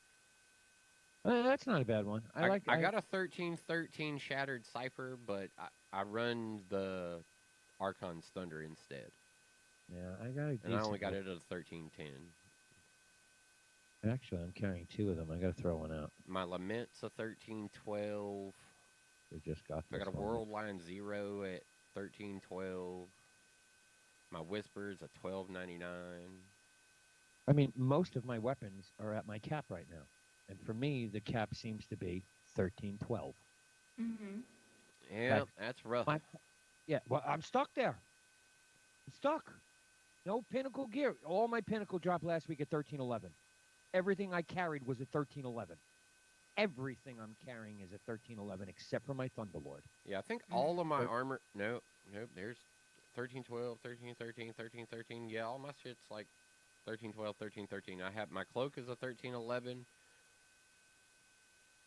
That's not a bad one. I got a 1313 Shattered Cipher, but I run the Archon's Thunder instead. Yeah, I got a And I only decent got one. it at a 1310. Actually, I'm carrying 2 of them. I got to throw one out. My Lament's a 1312. We just got I this got a one. World Line Zero at 1312. My Whisper's a 1299. I mean, most of my weapons are at my cap right now. And for me, the cap seems to be 1312. Mhm. Yeah, that's rough. Yeah, well, I'm stuck there. I'm stuck. No pinnacle gear. All my pinnacle dropped last week at 1311. Everything I carried was at 1311. Everything I'm carrying is at 1311 except for my Thunderlord. Yeah, I think all of my But- armor. Nope. There's 1312, 1313, 1313. Yeah, all my shit's like 1312, 1313. I have my cloak is a 1311,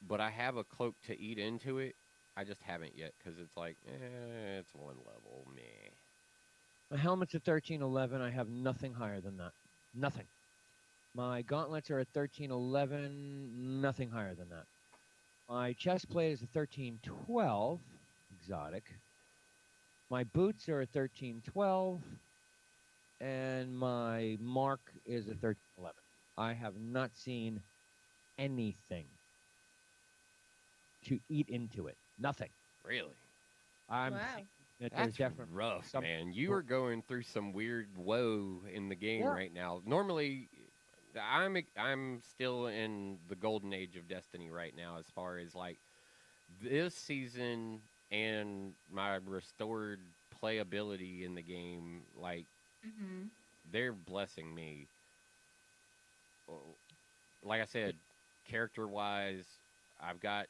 but I have a cloak to eat into it. I just haven't yet because it's like, it's one level, meh. My helmet's at 1311. I have nothing higher than that. Nothing. My gauntlets are at 1311. Nothing higher than that. My chest plate is at 1312. Exotic. My boots are at 1312. And my mark is at 1311. I have not seen anything to eat into it. Nothing. Really? I'm Wow. thinking that That's there's definitely rough, some- man. You are going through some weird woe in the game Yeah. right now. Normally, I'm still in the golden age of Destiny right now, as far as like this season and my restored replayability in the game, like Mm-hmm. they're blessing me. Well, like I said, character wise, I've got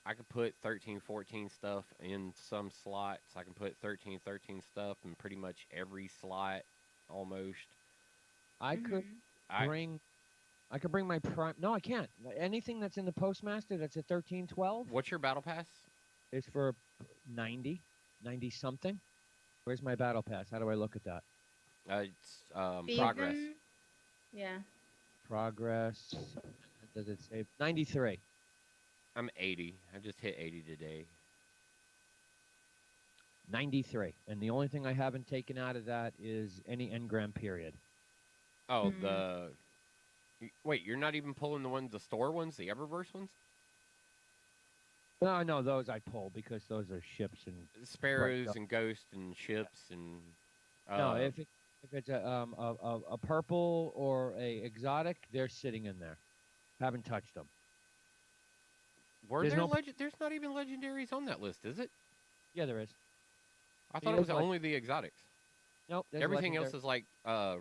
I could put 13, 14 stuff in some slots. I can put 13, 13 stuff in pretty much every slot almost. I could Mm-hmm. I bring. I could bring my prime. No, I can't. Anything that's in the postmaster that's a 1312 What's your battle pass? is for 90, 90 something. Where's my battle pass? How do I look at that? It's progress. Season. Yeah. Progress. Does it say 93? I'm 80. I just hit 80 today. 93. And the only thing I haven't taken out of that is any engram period. Oh, Mm. wait, you're not even pulling the store ones, the Eververse ones? No, those I pull because those are ships and Sparrows Right, and ghosts and ships and no. If it's a purple or a exotic, they're sitting in there. Haven't touched them. were There's there no. there's not even legendaries on that list, is it? Yeah, there is. I thought it There's was only the exotics. Nope. There's Everything else legendary. is like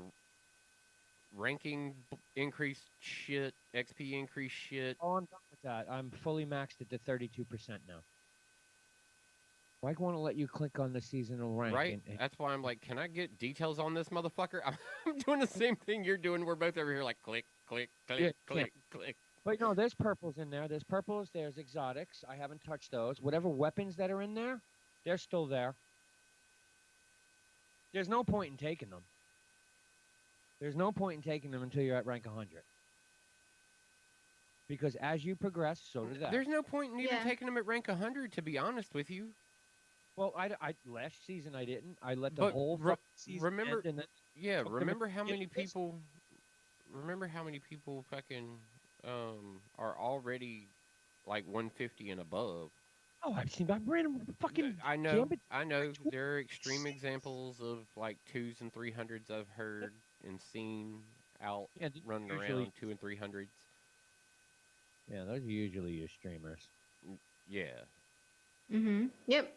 ranking increased shit, XP increased shit. Oh, I'm done with that. I'm fully maxed at the 32% now. Why want to let you click on the seasonal rank? Right? That's why I'm like, can I get details on this motherfucker? I'm doing the same thing you're doing. We're both over here like click, click, click, Yeah, click, click. But no, there's purples in there. There's purples. There's exotics. I haven't touched those. Whatever weapons that are in there, they're still there. There's no point in taking them. There's no point in taking them until you're at rank 100. Because as you progress, so does that. There's no point in even Yeah. taking them at rank 100, to be honest with you. Well, I last season I didn't. I let the But whole fucking season remember- end and then Yeah, took them remember and how many did this. people? Remember how many people fucking are already like 150 and above? Oh, I've ran fucking I know, Gambit. I know. There are extreme examples of like 2s and 300s I've heard and seen out Yeah, these are running usually- around 2 and 300s. Yeah, those are usually your streamers. Yeah, Mm-hmm. Yep.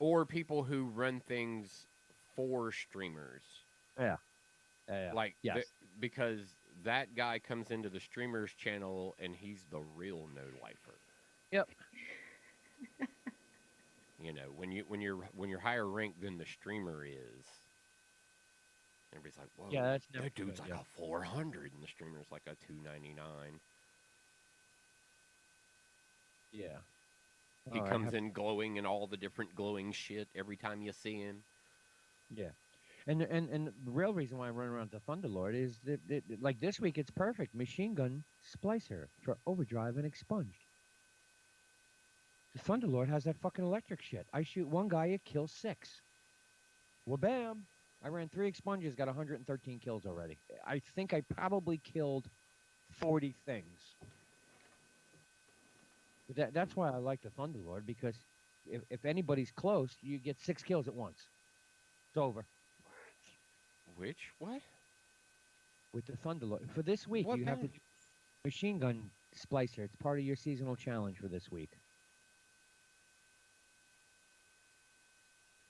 or people who run things for streamers. Yeah. Like yes. because that guy comes into the streamer's channel and he's the real no lifer. Yep. You know, when you're higher ranked than the streamer is, everybody's like, "Whoa, Yeah, that's never that dude's good, like yeah. a 400, and the streamer's like a 299." Yeah. He Oh, I comes have- in glowing and all the different glowing shit every time you see him. Yeah. And the real reason why I run around the Thunderlord is that like this week it's perfect. Machine gun splicer for overdrive and expunged. The Thunderlord has that fucking electric shit. I shoot one guy, it kills 6. Well, bam. I ran 3 expunges, got 113 kills already. I think I probably killed 40 things. But that's why I like the Thunderlord, because if anybody's close, you get 6 kills at once. It's over. Which what? With the Thunderlord. For this week, What you have to bounty? do machine gun splicer. It's part of your seasonal challenge for this week.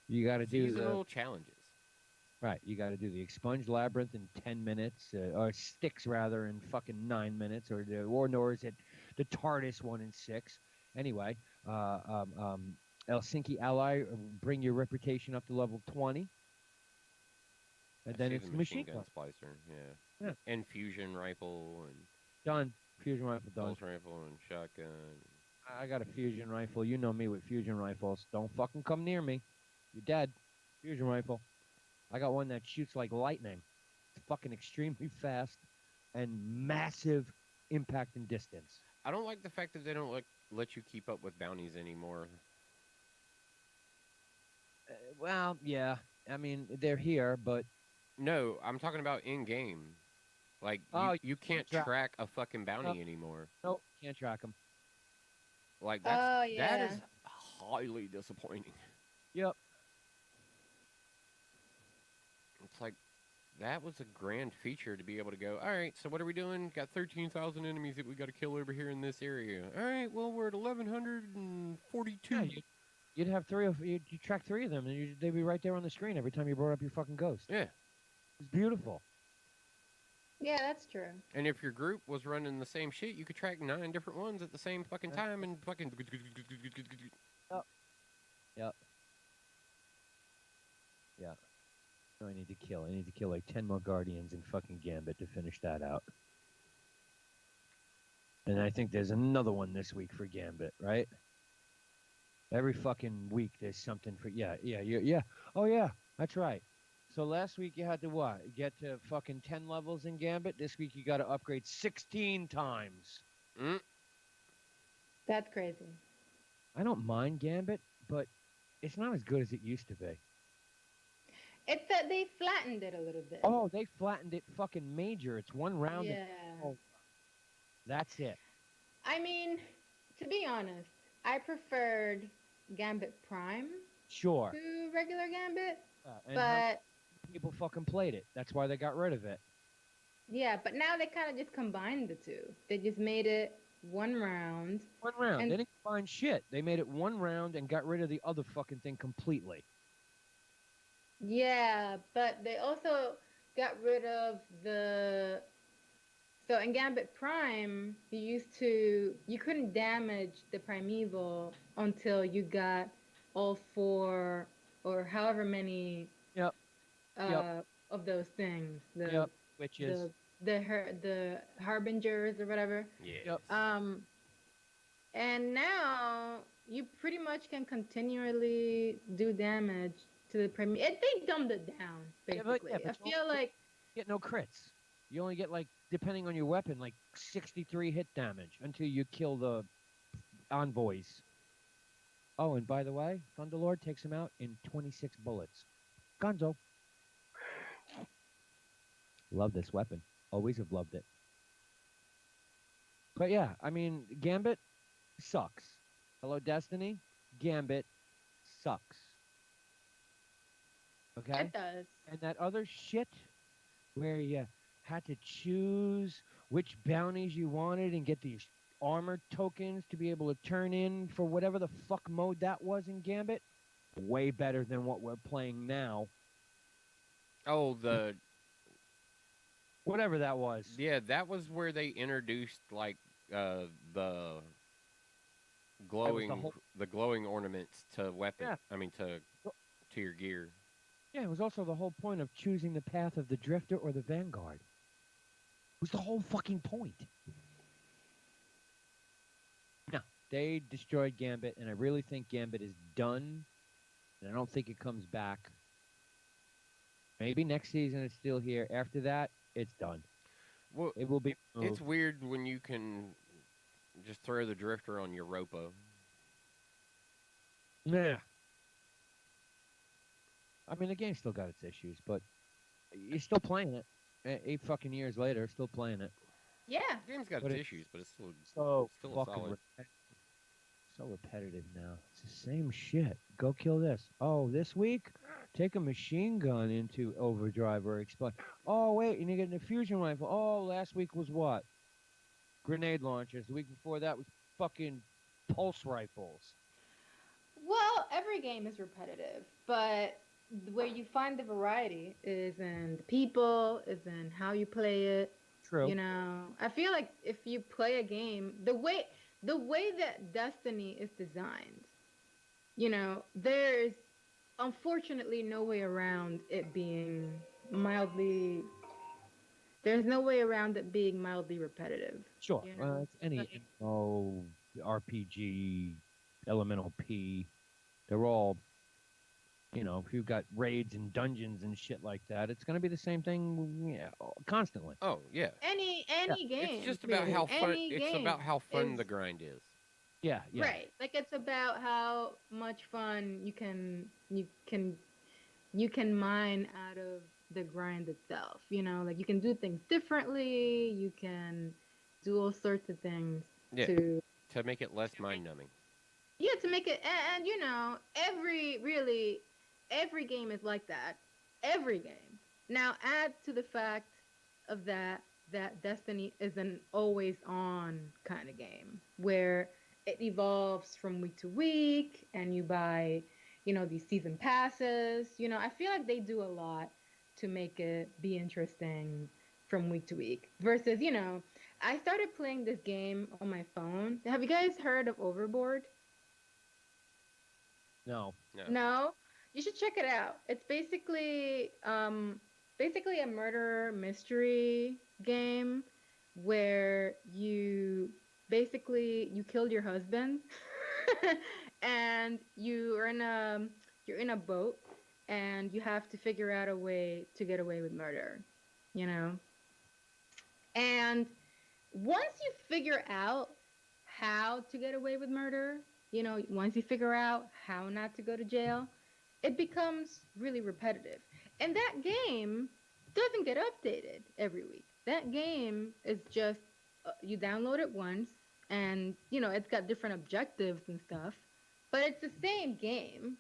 You got to do Seasonal challenges. right. You got to do the expunged labyrinth in 10 minutes, or sticks rather in fucking 9 minutes, or is it the TARDIS one in 6? Anyway, Helsinki Ally, bring your reputation up to level 20. And I then see it's the machine gun. splicer, yeah. Yeah. And fusion rifle and Done. Fusion rifle done. pulse rifle and shotgun. I got a fusion rifle. You know me with fusion rifles. Don't fucking come near me. You're dead. Fusion rifle. I got one that shoots like lightning. It's fucking extremely fast and massive impact and distance. I don't like the fact that they don't let you keep up with bounties anymore. Well, yeah. I mean, they're here, but No, I'm talking about in game. Like Oh, you can't track- track a fucking bounty No. anymore. nope, can't track them. Like Oh, that yeah. is highly disappointing. Yep. It's like that was a grand feature to be able to go, all right, so what are we doing? Got 13,000 enemies that we got to kill over here in this area. All right, well, we're at 1,142. Yeah, You'd have you track 3 of them, and they'd be right there on the screen every time you brought up your fucking ghost. Yeah. It's beautiful. Yeah, that's true. And if your group was running the same shit, you could track 9 different ones at the same fucking time and fucking. Yep. Yeah. No, I need to kill. I need to kill like 10 more Guardians and fucking Gambit to finish that out. And I think there's another one this week for Gambit, right? Every fucking week there's something for yeah. Oh yeah, that's right. So last week you had to what? Get to fucking 10 levels in Gambit. This week you got to upgrade 16 times. That's crazy. I don't mind Gambit, but it's not as good as it used to be. It's that they flattened it a little bit. Oh, they flattened it fucking major. It's one round. Yeah. That's it. I mean, to be honest, I preferred Gambit Prime Sure. to regular Gambit, And but people fucking played it. That's why they got rid of it. yeah, but now they kind of just combined the two. They just made it one round. One round. And- They didn't combine shit. They made it one round and got rid of the other fucking thing completely. Yeah, but they also got rid of the. So in Gambit Prime, you couldn't damage the Primeval until you got all 4 or however many. Yep. Of those things. Which is The harbingers or whatever. Yeah. And now you pretty much can continually do damage to the Primeval. They dumbed it down basically. but I feel like you get no crits. You only get, like, depending on your weapon, like 63 hit damage until you kill the envoys. Oh, and by the way, Thunderlord takes him out in 26 bullets. Gonzo. Love this weapon. Always have loved it. But yeah, I mean, Gambit sucks. Hello, Destiny. Gambit sucks. Okay? it does. And that other shit where you had to choose which bounties you wanted and get these armor tokens to be able to turn in for whatever the fuck mode that was in Gambit, way better than what we're playing now. Oh, Whatever that was. yeah, that was where they introduced like the glowing the glowing ornaments to weapon. Yeah. I mean to your gear. Yeah, it was also the whole point of choosing the path of the Drifter or the Vanguard. It was the whole fucking point. No, they destroyed Gambit, and I really think Gambit is done, and I don't think it comes back. Maybe next season it's still here. After that, it's done. Well, It will be removed. it's weird when you can just throw the drifter on Europa. Yeah. I mean, the game still got its issues, but you're still playing it. 8 fucking years later, still playing it. Yeah. The game's got But its it's issues, but it's still So still a fucking solid. so repetitive now. It's the same shit. Go kill this. Oh, this week, take a machine gun into overdrive or explode. Oh, wait, and you get an fusion rifle. Oh, last week was what? Grenade launchers. The week before that was fucking pulse rifles. Well, every game is repetitive, but where you find the variety is in the people, is in how you play it. True. You know, I feel like if you play a game, the way that Destiny is designed, you know, there's unfortunately no way around it being mildly. There's no way around it being mildly repetitive. Sure. You know, It's any like- MMO, RPG, Elemental P. They're all, you know, if you've got raids and dungeons and shit like that, it's going to be the same thing constantly. Oh yeah. Any game. It's just about really. how fun. Any It's game about how fun the is- grind is. Yeah, yeah. Right. Like it's about how much fun you can mine out of the grind itself. You know, like you can do things differently, you can do all sorts of things Yeah. to To make it less mind numbing. to make it and you know, every game is like that. Every game. Now add to the fact of that Destiny is an always on kind of game where it evolves from week to week, and you buy, these season passes. I feel like they do a lot to make it be interesting from week to week. Versus, I started playing this game on my phone. Have you guys heard of Overboard? No. No. No, you should check it out. It's basically a murder mystery game where you killed your husband and you're in a boat and you have to figure out a way to get away with murder, you know? And once you figure out how to get away with murder, once you figure out how not to go to jail, it becomes really repetitive. And that game doesn't get updated every week. That game is just you download it once and, it's got different objectives and stuff, but it's the same game.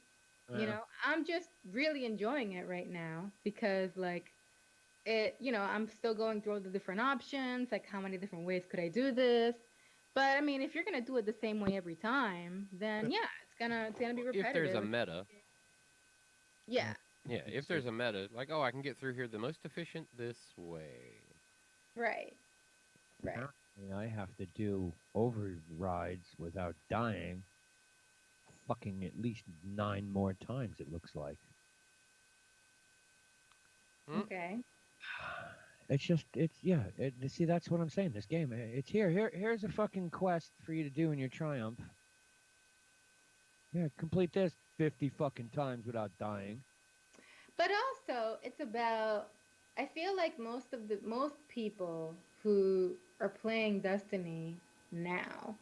I'm just really enjoying it right now because like I'm still going through all the different options, like how many different ways could I do this? But I mean, if you're gonna do it the same way every time, then yeah, it's gonna be repetitive. If there's a meta, Yeah, yeah. If there's a meta, like, oh, I can get through here the most efficient this way. right. Apparently, I have to do overrides without dying fucking at least 9 more times, it looks like. Okay. See, that's what I'm saying. This game, it's here's a fucking quest for you to do in your Triumph. Yeah, complete this 50 fucking times without dying. But also, it's about. I feel like most people who are playing Destiny now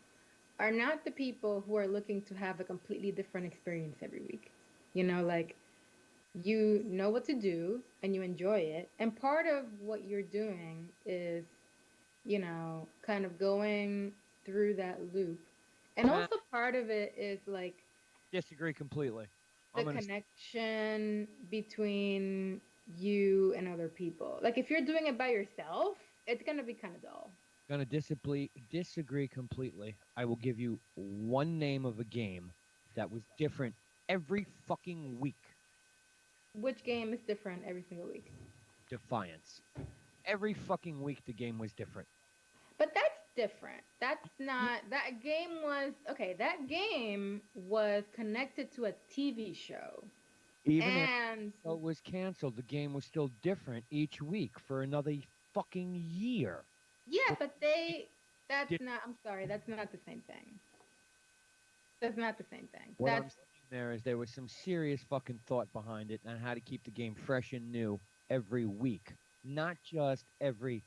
are not the people who are looking to have a completely different experience every week. Like you know what to do and you enjoy it. And part of what you're doing is, kind of going through that loop. And also part of it is like Disagree completely. the connection between you and other people. Like if you're doing it by yourself, it's going to be kind of dull. Gonna disagree completely. I will give you one name of a game that was different every fucking week. Which game is different every single week? Defiance. Every fucking week the game was different. But that's different. That's not that game was okay, that game was connected to a TV show. Even And if it was canceled, the game was still different each week for another fucking year. yeah, but I'm sorry, that's not the same thing. That's not the same thing. What I'm saying there is there was some serious fucking thought behind it on how to keep the game fresh and new every week, not just every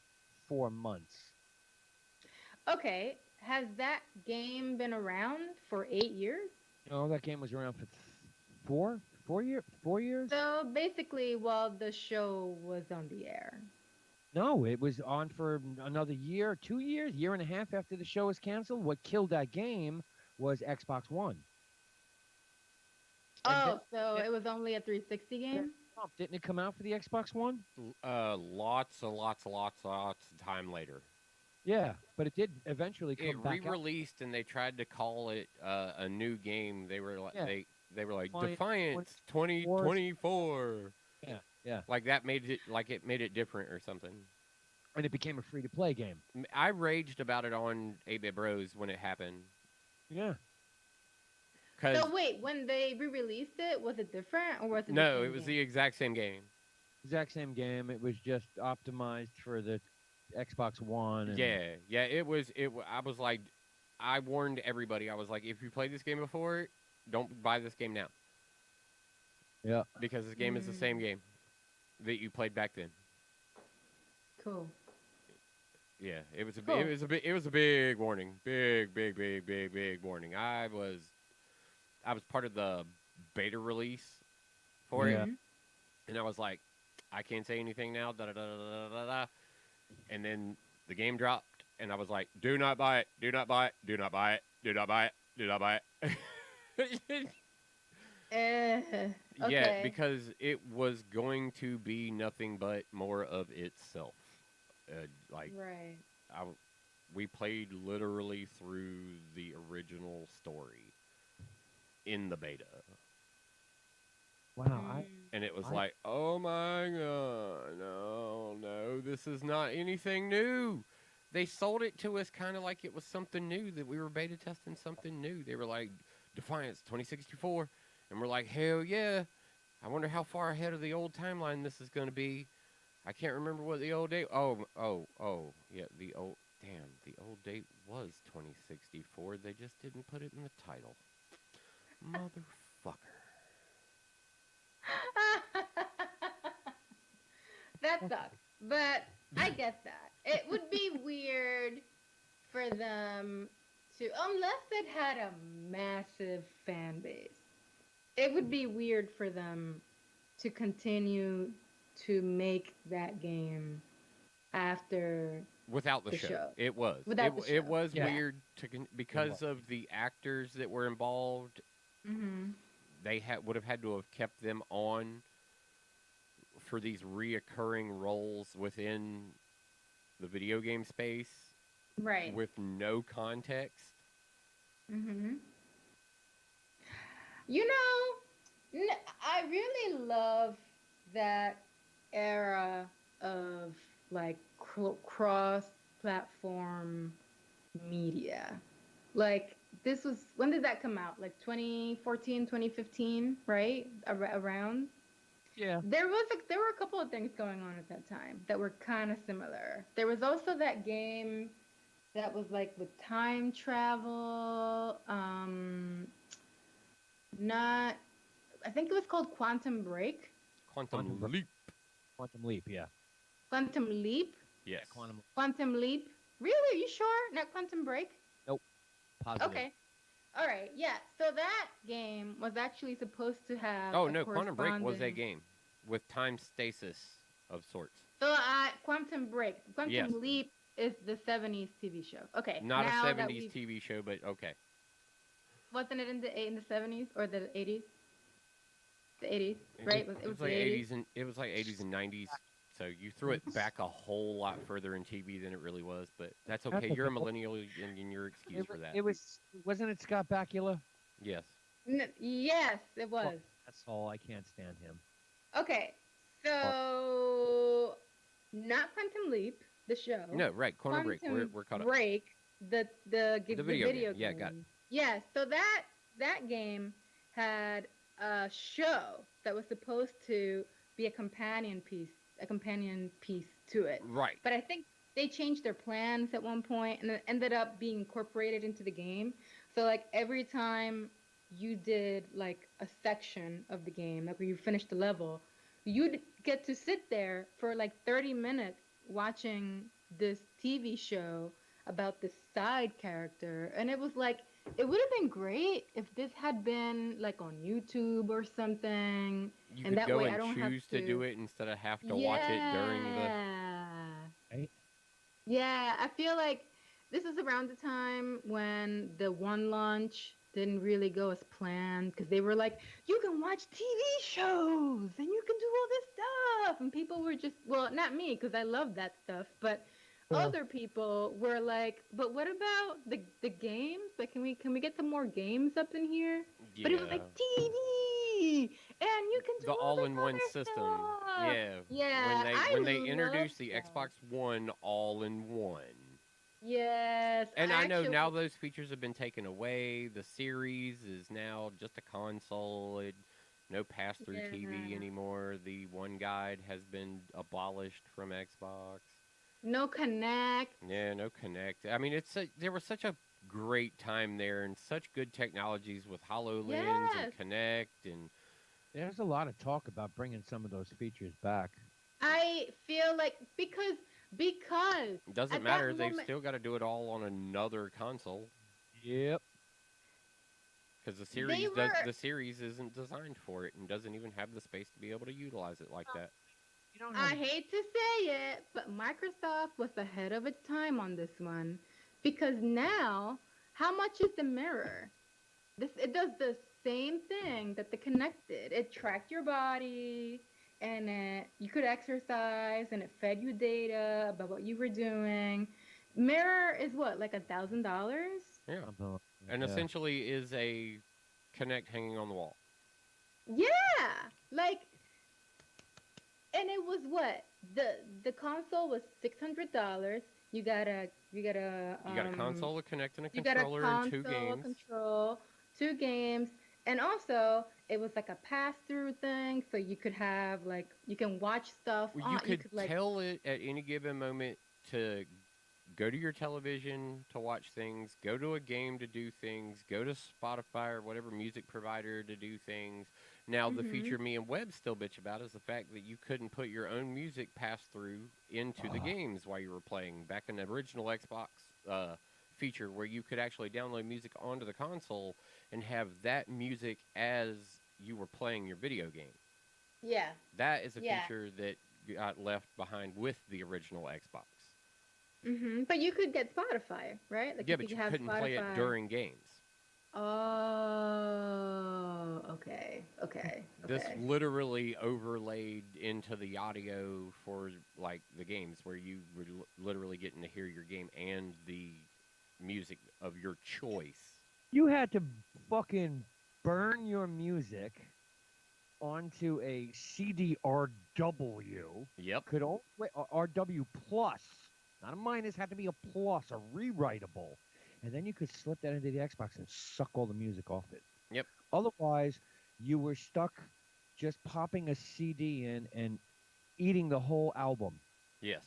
4 months. Okay, has that game been around for 8 years? No, that game was around for 4 years. So basically, while the show was on the air. No, it was on for another year, 2 years, year and a half after the show was canceled. What killed that game was Xbox One. Oh, so it was only a 360 game? Didn't it come out for the Xbox One? Lots of time later. Yeah, but it did eventually come It back out. re-released, and they tried to call it a new game. They were like, they were like Defiance Defiance 2024. Yeah. Like that made it different or something. And it became a free-to-play game. I raged about it on 8-Bit Bros when it happened. Yeah. So wait, when they re-released it, was it different or was it? No, it was the exact same game. Exact same game. It was just optimized for the Xbox One. And Yeah. It was. I was like, I warned everybody. I was like, if you played this game before, don't buy this game now. Yeah. Because this game is the same game that you played back then. Cool. Yeah, it was a big warning. Big warning. I was part of the beta release for it, and I was like, I can't say anything now. Da da da da da da. And then the game dropped, and I was like, do not buy it. Do not buy it. Do not buy it. Do not buy it. Do not buy it. Okay. Yeah, because it was going to be nothing but more of itself. Right. We played literally through the original story in the beta. Wow, And it was I- like, oh my god, no, this is not anything new. They sold it to us kind of like it was something new, that we were beta testing something new. They were like, Defiance 2064. And we're like, hell yeah. I wonder how far ahead of the old timeline this is going to be. I can't remember what the old date. Yeah, the old date was 2064. They just didn't put it in the title. Motherfucker. That sucks, but I get that. It would be weird for them to, unless it had a massive fan base, it would be weird for them to continue to make that game after Without the the show. show. It was. Without the It show. was Yeah. weird because of the actors that were involved. Mm-hmm. They would have had to have kept them on for these reoccurring roles within the video game space Right. with no context. Mm-hmm. You know, I really love that era of like cross-platform media. Like this was, when did that come out? Like 2014, 2015, right? Around. yeah. There were a couple of things going on at that time that were kind of similar. There was also that game that was like with time travel. Not, I think it was called Quantum Break. Quantum Quantum Leap. Quantum Leap, yeah. Quantum Leap. Yes. Quantum Leap. Really? Are you sure? Not Quantum Break? Positive. Okay. All right. Yeah. So that game was actually supposed to have. Oh, a no, Quantum Break was a corresponding- game with time stasis of sorts. So Quantum Break. Quantum Yes. Leap is the 70s TV show. Okay. Not now a that 70s we've- TV show, but okay. Wasn't it in the 70s or the 80s? The 80s, It right? was, It it was was like the 80s and it was like 80s and 90s. So you threw it back a whole lot further in TV than it really was, but that's okay. That's You're a okay. millennial and you're excused for that. It was, wasn't it Scott Bakula? Yes. Yes, it was. That's all. I can't stand him. Okay. So not Quantum Leap, the show. No, right. Quantum Break. We're caught up. Break, the video game. game. Yeah, got it. Yeah, so that game had a show that was supposed to be a companion piece to it. Right. But I think they changed their plans at one point and it ended up being incorporated into the game. So like every time you did like a section of the game, like where you finished the level, you'd get to sit there for like 30 minutes watching this TV show about this side character. And it was like, it would have been great if this had been like on YouTube or something. You And could that go way I and don't have choose to to- do it instead of have to watch it during the. Right? Yeah, I feel like this is around the time when the one launch didn't really go as planned because they were like, you can watch TV shows and you can do all this stuff. And people were just, well, not me because I love that stuff, but other people were like, but what about the games? Like, can we get some more games up in here? Yeah. But it was like TV, and you can do The all this all-in-one other system. stuff. Yeah. Yeah, When they I introduced the love that. Xbox One all-in-one. Yes, And I know actually- now those features have been taken away. The series is now just a console. No pass-through TV Yeah. anymore. The One Guide has been abolished from Xbox. No Connect. Yeah, no Connect. I mean, there was such a great time there and such good technologies with HoloLens and Yes. Connect and There's a lot of talk about bringing some of those features back. I feel like because it doesn't At that matter. They've moment- still got to do it all on another console Yep. because were- the series isn't designed for it and doesn't even have the space to be able to utilize it like that. You don't I have hate to say it, but Microsoft was ahead of its time on this one because now, how much is the mirror? It does the same thing that the Kinect did. It tracked your body, and you could exercise, and it fed you data about what you were doing. Mirror is what, like $1,000? Yeah, Something like that, and yeah. essentially is a Connect hanging on the wall. Yeah, like, and it was what, the console was $600. You got a console, a Connect, and a You got a controller, and two console, games. control, two games, and also it was like a pass-through thing, so you could have like you can watch stuff Well, you on. You could could like, tell it at any given moment to go to your television to watch things, go to a game to do things, go to Spotify or whatever music provider to do things. Now, the hmm feature me and Webb still bitch about is the fact that you couldn't put your own music pass through into the games while you were playing. Back in the original Xbox feature, where you could actually download music onto the console and have that music as you were playing your video game. yeah, That is a yeah. feature that got left behind with the original Xbox. But you could get Spotify, right? Like Yeah, you but could you have couldn't play it Spotify. during games. Oh, okay, okay, This okay. literally overlaid into the audio for like the games where you were literally getting to hear your game and the music of your choice. You had to fucking burn your music onto a CDRW. Yep. Could only wait, RW plus, not a minus, had to be a plus, a rewritable, and then you could slip that into the Xbox and suck all the music off it. Yep. Otherwise, you were stuck just popping a CD in and eating the whole album. Yes.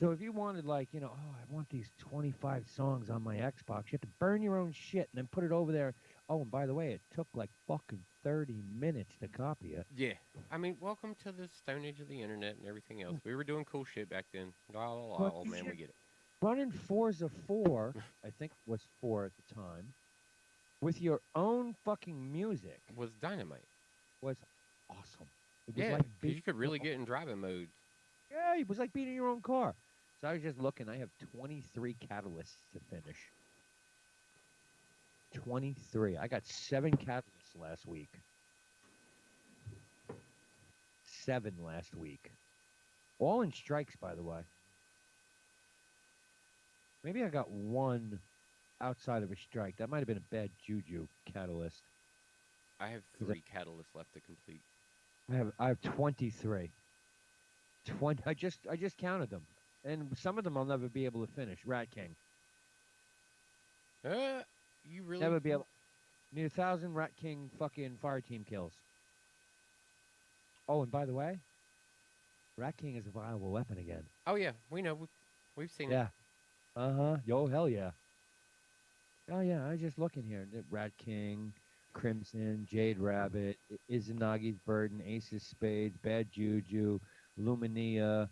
So if you wanted, like, oh, I want these 25 songs on my Xbox, you have to burn your own shit and then put it over there. Oh, and by the way, it took like fucking 30 minutes to copy it. Yeah. I mean, welcome to the stone age of the internet and everything else. We were doing cool shit back then. Oh, man, we get it. Running Forza 4, I think it was 4 at the time, with your own fucking music Was dynamite. was awesome. It was Yeah, like because you could really get in driving modes. Yeah, it was like being in your own car. So I was just looking. I have 23 catalysts to finish. 23. I got 7 catalysts last week. 7 last week. All in strikes, by the way. Maybe I got 1 outside of a strike. That might have been a bad juju catalyst. I have 3 catalysts left to complete. I have 23. 20. I just counted them, and some of them I'll never be able to finish. Rat King. You really Never be able. Need 1,000 Rat King fucking fire team kills. Oh, and by the way, Rat King is a viable weapon again. Oh yeah, we know. We've seen it. Yeah. Yo, hell yeah. Oh yeah, I was just looking here. Rat King, Crimson, Jade Rabbit, Izanagi's Burden, Ace of Spades, Bad Juju, Luminia,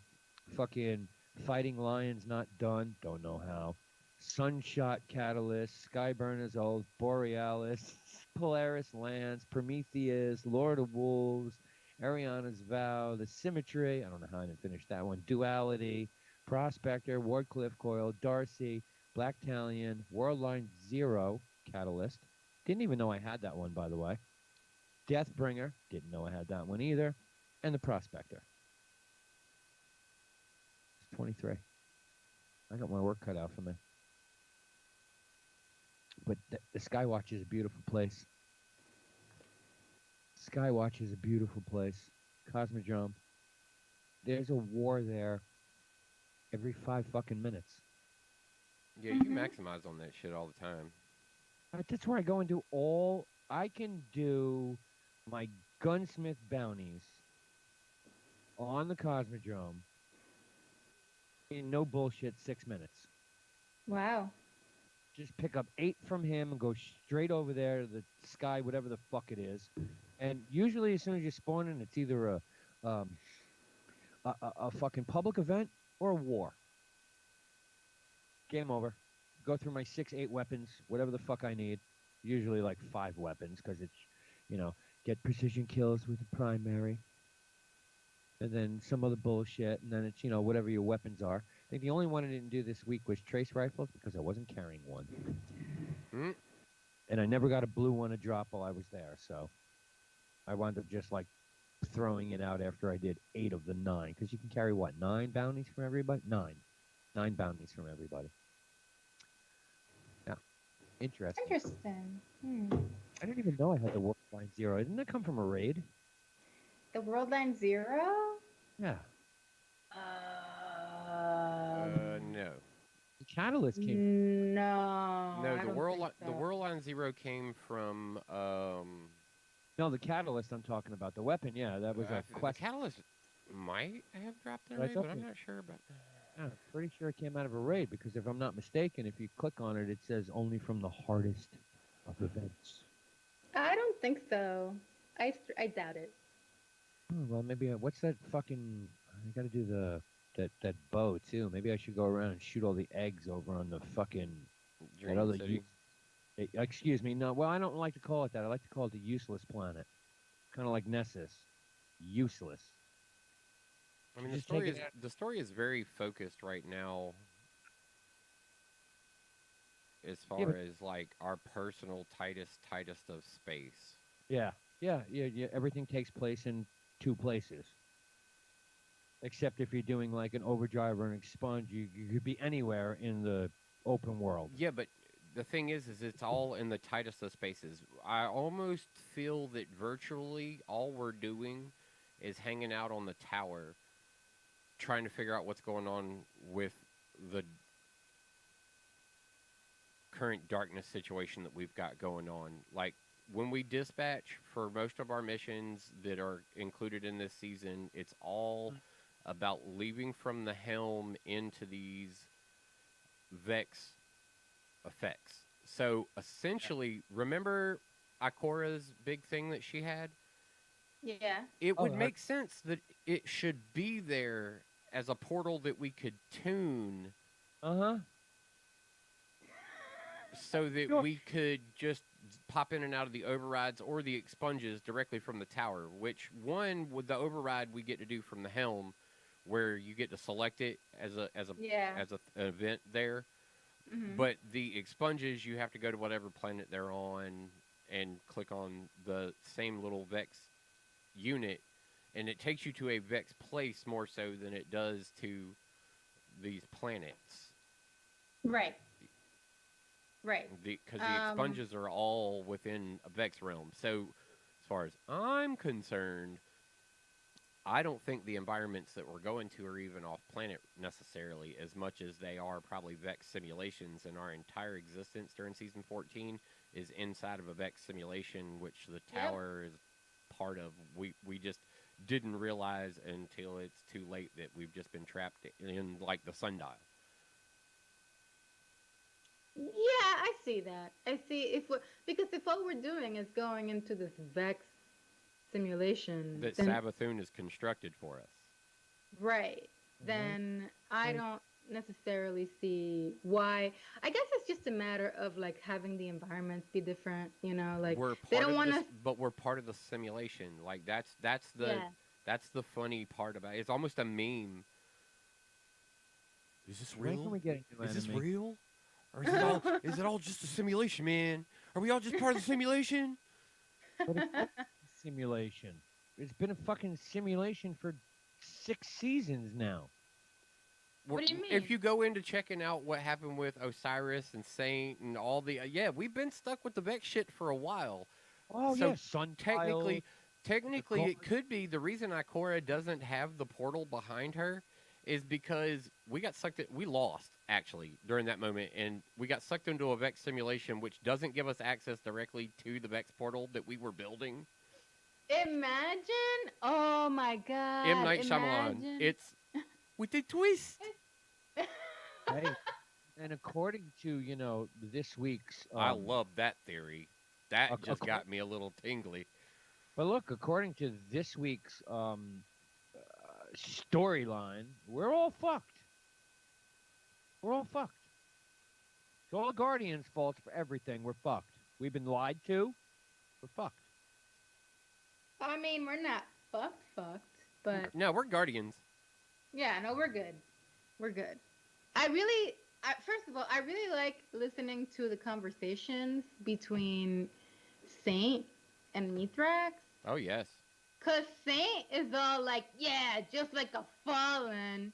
fucking Fighting Lions Not Done, don't know how. Sunshot Catalyst, Skyburner's Oath, Borealis, Polaris Lance, Prometheus, Lord of Wolves, Ariana's Vow, The Symmetry, I don't know how I didn't finish that one, Duality, Prospector, Wardcliffe Coil, Darcy, Black Talion, Worldline Zero Catalyst. Didn't even know I had that one, by the way. Deathbringer, didn't know I had that one either. And the Prospector. It's 23. I got my work cut out for me. But the Skywatch is a beautiful place. Skywatch is a beautiful place. Cosmodrome. There's a war there every 5 fucking minutes. Yeah, you maximize on that shit all the time. That's where I go and do all. I can do my gunsmith bounties on the Cosmodrome in no bullshit 6 minutes. Wow. Just pick up 8 from him and go straight over there to the sky, whatever the fuck it is. And usually, as soon as you spawn in, it's either a fucking public event or a war. Game over. Go through my 6, 8 weapons, whatever the fuck I need. Usually like 5 weapons because it's, get precision kills with the primary. And then some other bullshit. And then it's, whatever your weapons are. I think the only one I didn't do this week was trace rifles because I wasn't carrying one. Mm. And I never got a blue one to drop while I was there. So I wound up just like throwing it out after I did 8 of the 9. Because you can carry, what, 9 bounties from everybody? 9. 9 bounties from everybody. Yeah, interesting. Interesting. I didn't even know I had the World Line Zero. Didn't that come from a raid? The World Line Zero? Yeah. No. The Catalyst came. No. No, I the don't think the so. World Line Zero came from No, the Catalyst I'm talking about. The weapon, yeah, that was a the quest. Catalyst might have dropped in a Right raid, up but I'm there. not sure about that. Yeah, I'm pretty sure it came out of a raid because if I'm not mistaken, if you click on it, it says only from the hardest of events. I don't think so. I doubt it. Oh, well, maybe what's that fucking? I got to do that bow too. Maybe I should go around and shoot all the eggs over on the fucking that Dream other. City. Excuse me. No, well, I don't like to call it that. I like to call it the useless planet, kind of like Nessus, useless. I mean, Just take it. the story is very focused right now as far but- as like our personal tightest of space. Yeah, yeah. Everything takes place in 2 places. Except if you're doing like an overdrive or an expunge, you could be anywhere in the open world. Yeah, but the thing is it's all in the tightest of spaces. I almost feel that virtually all we're doing is hanging out on the tower, trying to figure out what's going on with the current darkness situation that we've got going on. Like when we dispatch for most of our missions that are included in this season, it's all about leaving from the helm into these Vex effects. So essentially, remember Ikora's big thing that she had? Yeah. It Oh, would make sense that it should be there as a portal that we could tune Uh-huh. so that Sure. we could just pop in and out of the overrides or the expunges directly from the tower, which one with the override we get to do from the helm where you get to select it as a Yeah. an event there. Mhm. But the expunges, you have to go to whatever planet they're on and click on the same little Vex unit, and it takes you to a Vex place more so than it does to these planets. Right. Right. Because the expunges are all within a Vex realm. So, as far as I'm concerned, I don't think the environments that we're going to are even off planet necessarily, as much as they are probably Vex simulations, and our entire existence during season 14 is inside of a Vex simulation, which the tower is part of. We just didn't realize until it's too late that we've just been trapped in like the sundial. Yeah, I see that. I see because if all we're doing is going into this Vex simulation, That then, Sabathun is constructed for us. right, then I don't necessarily see why. I guess it's just a matter of like having the environments be different, like We're they part don't of want this, to. but we're part of the simulation. Like that's the Yeah. that's the funny part about it. It's almost a meme. Is this When can real? we get into Is this anime? real? Or is it all just a simulation, man? Are we all just part of the simulation? But it's not a simulation. It's been a fucking simulation for 6 seasons now. What do you mean? If you go into checking out what happened with Osiris and Saint and all the we've been stuck with the Vex shit for a while. Oh So yeah, sun technically gold- it could be the reason Ikora doesn't have the portal behind her is because we got sucked we lost actually during that moment, and we got sucked into a Vex simulation which doesn't give us access directly to the Vex portal that we were building. Imagine! Oh my God! M. Night Shyamalan. imagine. It's with a twist. Hey, and according to this week's, I love that theory. That ac- just acco- got me a little tingly. but look, according to this week's storyline, we're all fucked. We're all fucked. It's all Guardian's fault for everything. We're fucked. We've been lied to. We're fucked. I mean, we're not fucked, but No, we're Guardians. yeah, no, we're good. We're good. First of all, I really like listening to the conversations between Saint and Mithrax. Oh yes. Cause Saint is all like, yeah, just like a fallen,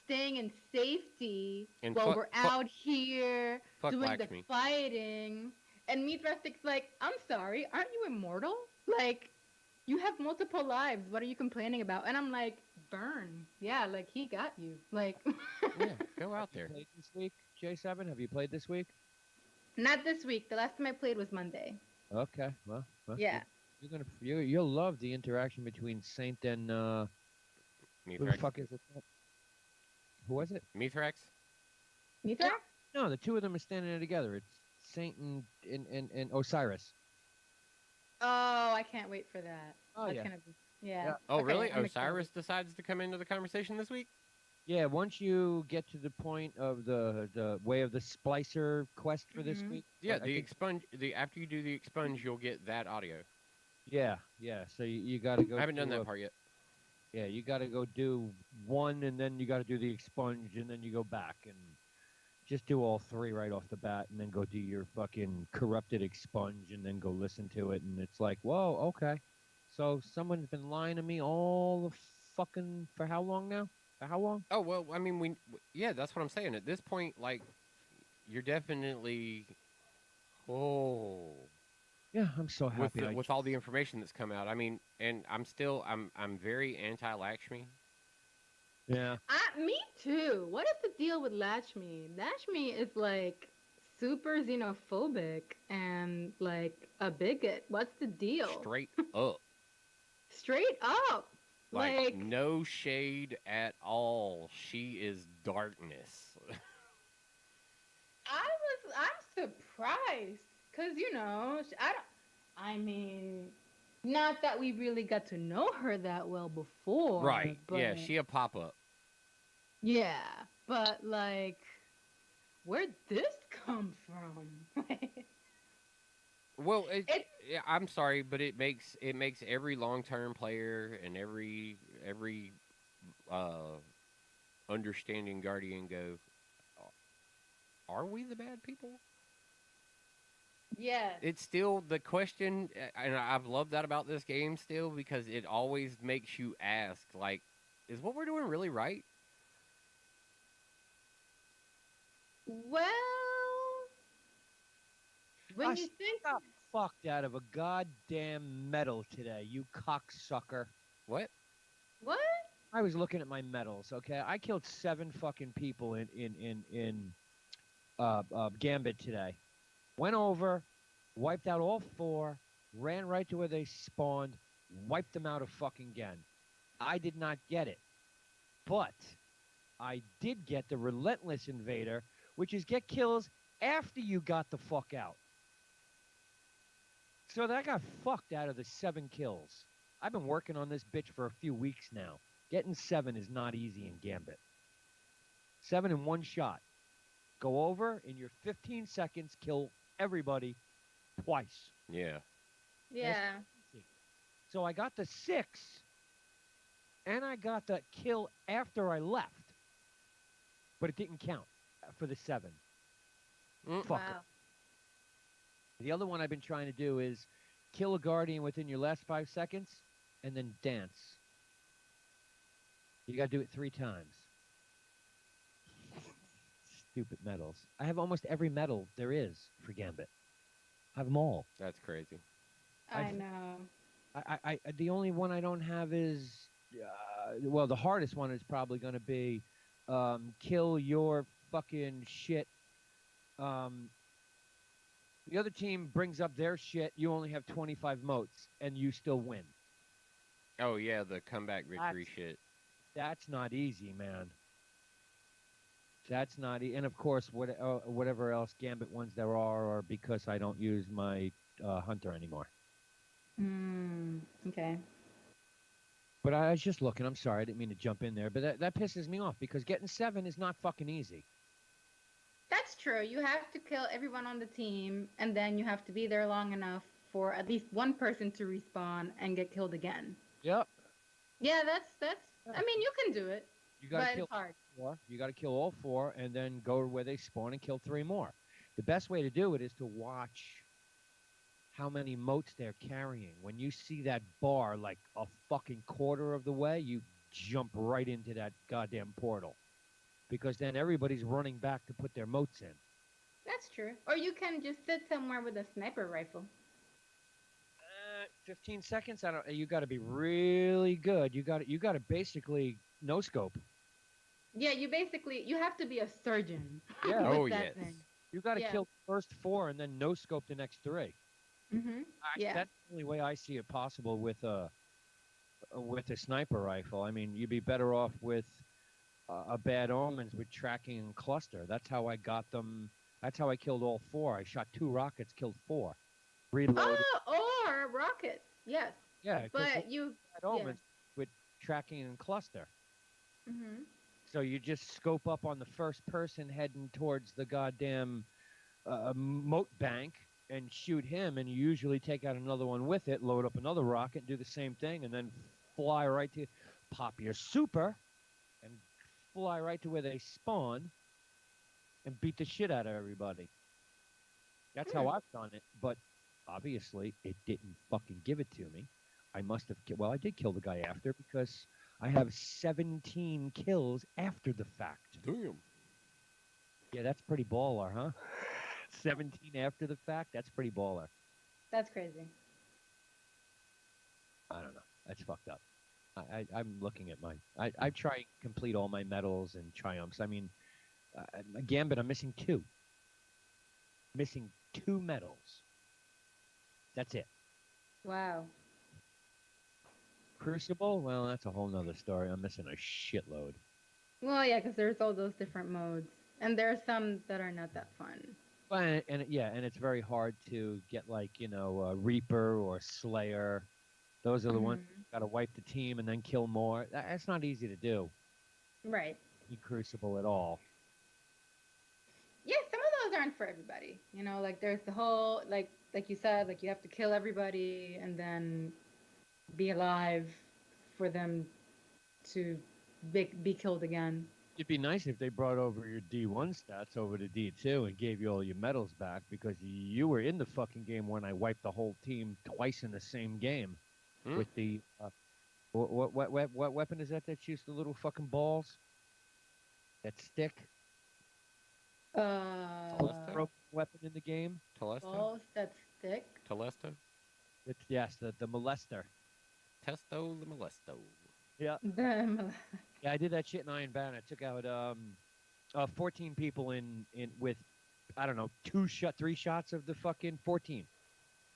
staying in safety And while fuck- we're fuck- out here Fuck doing Lakshmi. the fighting. And Mithrastic's like, I'm sorry, aren't you immortal? Like, you have multiple lives. What are you complaining about? And I'm like, burn. Yeah, like he got you. Like, Yeah, go out there. Played this week, J7? Have you played this week? not this week. The last time I played was Monday. Okay, well, Yeah. you'll love the interaction between Saint and who the Mithrax. fuck is it? Who was it? Mithrax? Mithrax? No, the two of them are standing there together. It's Saint and Osiris. Oh, I can't wait for that. Oh That's yeah. gonna be, yeah. Yeah. Oh, Okay, really? I'm excited. Osiris decides to come into the conversation this week? Yeah, once you get to the point of the way of the splicer quest for this Mhm. week. Yeah, I the think- expunge. After you do the expunge, you'll get that audio. Yeah. So you got to go. I haven't done do that part yet. Yeah, you got to go do one, and then you got to do the expunge, and then you go back and just do all three right off the bat, and then go do your fucking corrupted expunge, and then go listen to it, and it's like, whoa, okay. So someone's been lying to me all the fucking for how long now? For how long? Oh well, I mean, yeah, that's what I'm saying. At this point, like, you're definitely, Yeah, I'm so happy. with all the information that's come out. I mean, and I'm very anti-Lakshmi. Yeah. Me too. What is the deal with Lakshmi? Lakshmi is like super xenophobic and like a bigot. What's the deal? Straight up, Straight up. like no shade at all. She is darkness. I'm surprised because I mean, not that we really got to know her that well before. Right? But, Yeah, she a pop up. Yeah, but like, where'd this come from? Well, It- yeah, I'm sorry, but it makes every long-term player and every understanding guardian go, are we the bad people? Yes. It's still the question, and I've loved that about this game still because it always makes you ask, like, is what we're doing really right? Well, when I you think got fucked out of a goddamn medal today, you cocksucker. What? what? I was looking at my medals. Okay, I killed 7 fucking people in Gambit today. Went over, wiped out all 4, ran right to where they spawned, wiped them out of fucking again. I did not get it, but I did get the Relentless Invader, which is get kills after you got the fuck out. So that got fucked out of the 7 kills. I've been working on this bitch for a few weeks now. Getting 7 is not easy in Gambit. 7 in one shot. Go over in your 15 seconds, kill everybody twice. Yeah. Yeah. So I got the 6, and I got the kill after I left. But it didn't count for the 7. Fucker. Wow. The other one I've been trying to do is kill a guardian within your last 5 seconds and then dance. You got to do it 3 times. Stupid medals. I have almost every medal there is for Gambit. I have them all. That's crazy. I know. I the only one I don't have is well, the hardest one is probably going to be kill your fucking shit. The other team brings up their shit. You only have 25 motes, and you still win. Oh yeah, the comeback victory shit. That's not easy, man. That's not and of course, whatever else Gambit ones there are because I don't use my hunter anymore. Okay. But I was just looking. I'm sorry, I didn't mean to jump in there, but that pisses me off because getting 7 is not fucking easy. That's true. You have to kill everyone on the team, and then you have to be there long enough for at least one person to respawn and get killed again. Yep. Yeah, that's. I mean, you can do it, You but got to kill it's hard. 4. You got to kill all 4, and then go to where they spawn and kill 3 more. The best way to do it is to watch how many motes they're carrying. When you see that bar like a fucking quarter of the way, you jump right into that goddamn portal. because then everybody's running back to put their motes in. That's true. Or you can just sit somewhere with a sniper rifle. 15 seconds. I don't. You got to be really good. You got to basically no scope. Yeah, you have to be a surgeon. Yeah. with Oh, that yes. thing. You got to Yeah. kill the first 4 and then no scope the next 3. Yeah. That's the only way I see it possible with a sniper rifle. I mean, you'd be better off with a bad omens with tracking and cluster. That's how I got them. That's how I killed all 4. I shot 2 rockets, killed 4. Reloaded. Oh, or rockets. Yes. Yeah, 'cause But you. bad omens with tracking and cluster. hmm So you just scope up on the first person heading towards the goddamn moat bank and shoot him, and you usually take out another one with it, load up another rocket, do the same thing, and then fly right to pop your super and fly right to where they spawn and beat the shit out of everybody. That's how I've done it, but obviously it didn't fucking give it to me. I must have well, I did kill the guy after because I have 17 kills after the fact. Damn. Yeah, that's pretty baller, huh? 17 after the fact? That's pretty baller. That's crazy. I don't know. That's fucked up. I'm looking at mine. I try and complete all my medals and triumphs. I mean, Gambit, I'm missing 2. Missing 2 medals. That's it. Wow. Crucible? Well, that's a whole nother story. I'm missing a shitload. Well, yeah, because there's all those different modes, and there are some that are not that fun. Well, and it's very hard to get Reaper or Slayer. Those are the ones got to wipe the team and then kill more. That's not easy to do. Right. In Crucible at all. Yeah, some of those aren't for everybody. Like there's the whole like you said, like you have to kill everybody and then be alive for them to be killed again. It'd be nice if they brought over your D1 stats over to D2 and gave you all your medals back because you were in the fucking game when I wiped the whole team twice in the same game with the what weapon is that shoots the little fucking balls? That stick? Broken weapon in the game? Telesto? Balls that stick. Telesto? Yes, the molester. Testo the molesto. Yeah. Them. Yeah, I did that shit in Iron Banner. I took out 14 people in with I don't know 3 shots of the fucking 14.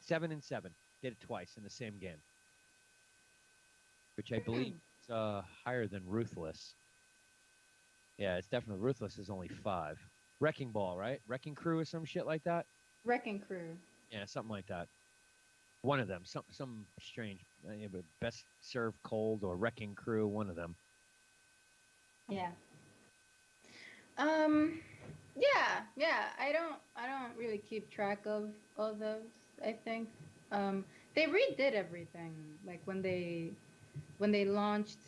7 and 7. Did it twice in the same game, which I believe is higher than Ruthless. Yeah, it's definitely Ruthless is only 5. Wrecking Ball, right? Wrecking Crew or some shit like that. Wrecking Crew. Yeah, something like that. One of them, some strange, but Best Served Cold or Wrecking Crew, one of them. Yeah. Yeah. I don't really keep track of all those. I think they redid everything. Like when they launched.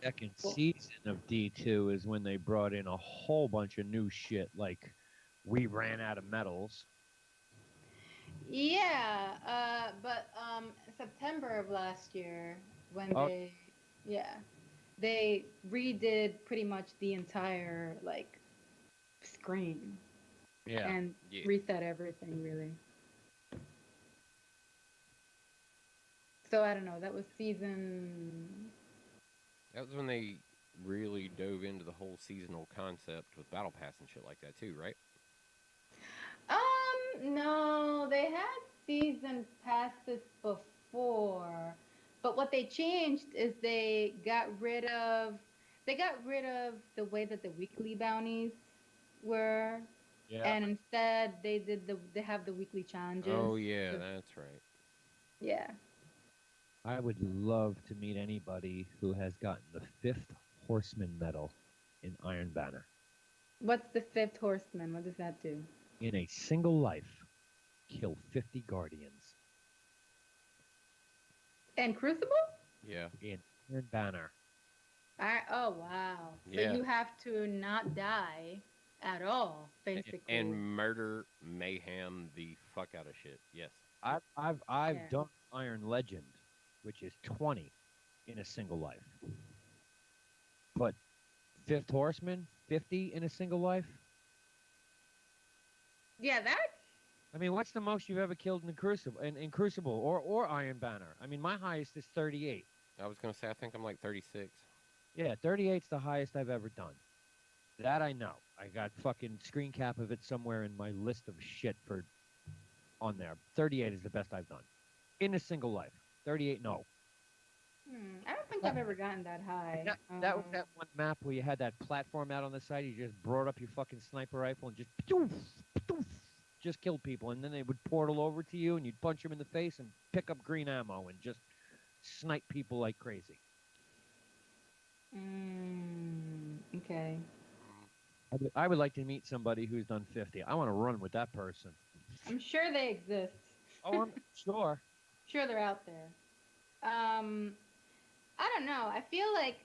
Second season of D2 is when they brought in a whole bunch of new shit. Like we ran out of medals. Yeah, but September of last year when they redid pretty much the entire like screen. Yeah. And reset everything really. So I don't know. That was season. That was when they really dove into the whole seasonal concept with Battle Pass and shit like that too, right? No, they had season passes before, but what they changed is they got rid of the way that the weekly bounties were, and instead they have the weekly challenges. Oh yeah, that's right. Yeah. I would love to meet anybody who has gotten the 5th Horseman medal in Iron Banner. What's the 5th Horseman? What does that do? In a single life, kill 50 Guardians. And Crucible? Yeah. In Iron Banner. Oh wow! So Yeah. you have to not die at all, basically. And murder mayhem the fuck out of shit. Yes. I've done Iron Legend, which is 20 in a single life. Fifth Horseman, 50 in a single life. Yeah, that's I mean, what's the most you've ever killed in Crucible, in Crucible or Iron Banner? I mean, my highest is 38. I was gonna say I think I'm like 36. Yeah, 38's the highest I've ever done. That I know. I got fucking screen cap of it somewhere in my list of shit for on there. 38 is the best I've done in a single life. 38, no. I don't think I've ever gotten that high. That was that one map where you had that platform out on the side. You just brought up your fucking sniper rifle and just poof, poof, just killed people, and then they would portal over to you, and you'd punch them in the face and pick up green ammo and just snipe people like crazy. Okay. I would like to meet somebody who's done 50. I want to run with that person. I'm sure they exist. Oh, I'm sure. Sure they're out there. I don't know. I feel like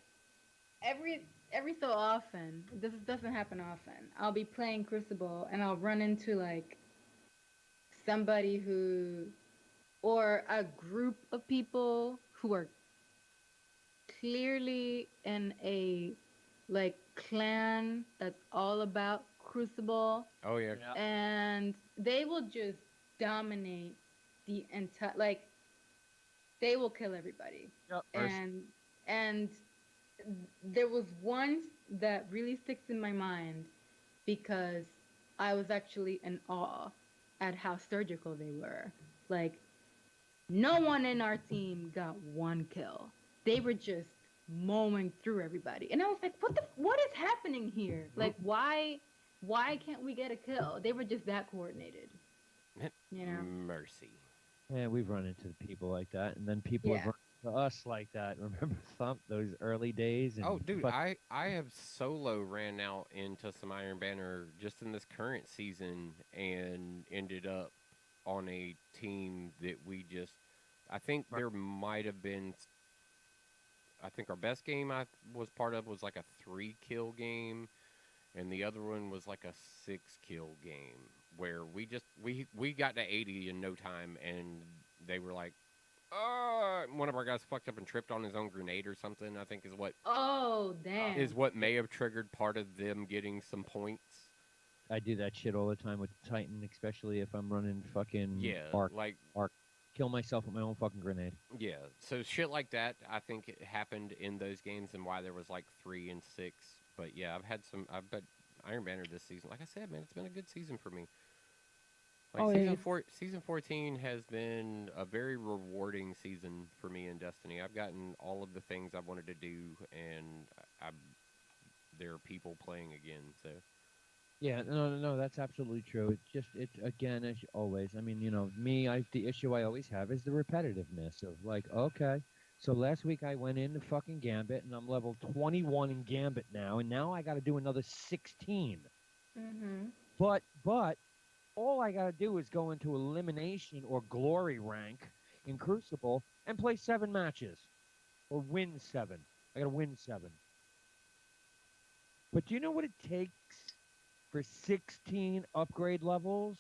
every so often, this doesn't happen often. I'll be playing Crucible and I'll run into like somebody who, or a group of people who are clearly in a like clan that's all about Crucible, Oh yeah. and they will just dominate the entire, like they will kill everybody. Yep. And there was one that really sticks in my mind because I was actually in awe at how surgical they were. Like, no one in our team got one kill. They were just mowing through everybody. And I was like, what is happening here? Like, why can't we get a kill? They were just that coordinated. You know? Mercy. Yeah, we've run into people like that, and then people have run into us like that. Remember Thump, those early days? And Oh, dude, I have solo ran out into some Iron Banner just in this current season and ended up on a team that we just. I think there might have been. I think our best game I was part of was like a 3-kill game, and the other one was like a 6-kill game where we got to 80 in no time, and they were like, one of our guys fucked up and tripped on his own grenade or something. I think is what. Oh, damn. Is what may have triggered part of them getting some points. I do that shit all the time with Titan, especially if I'm running fucking arc. Kill myself with my own fucking grenade. Yeah, so shit like that, I think it happened in those games, and why there was like 3 and 6. But yeah, I've bet Iron Banner this season. Like I said, man, it's been a good season for me. Like season 14 has been a very rewarding season for me in Destiny. I've gotten all of the things I wanted to do, and there are people playing again. So yeah, no, that's absolutely true. It's again, as always. I mean, the issue I always have is the repetitiveness of like, okay, so last week I went into fucking Gambit, and I'm level 21 in Gambit now, and now I got to do another 16. But all I got to do is go into elimination or glory rank in Crucible and play 7 matches or win 7. I got to win 7. But do you know what it takes for 16 upgrade levels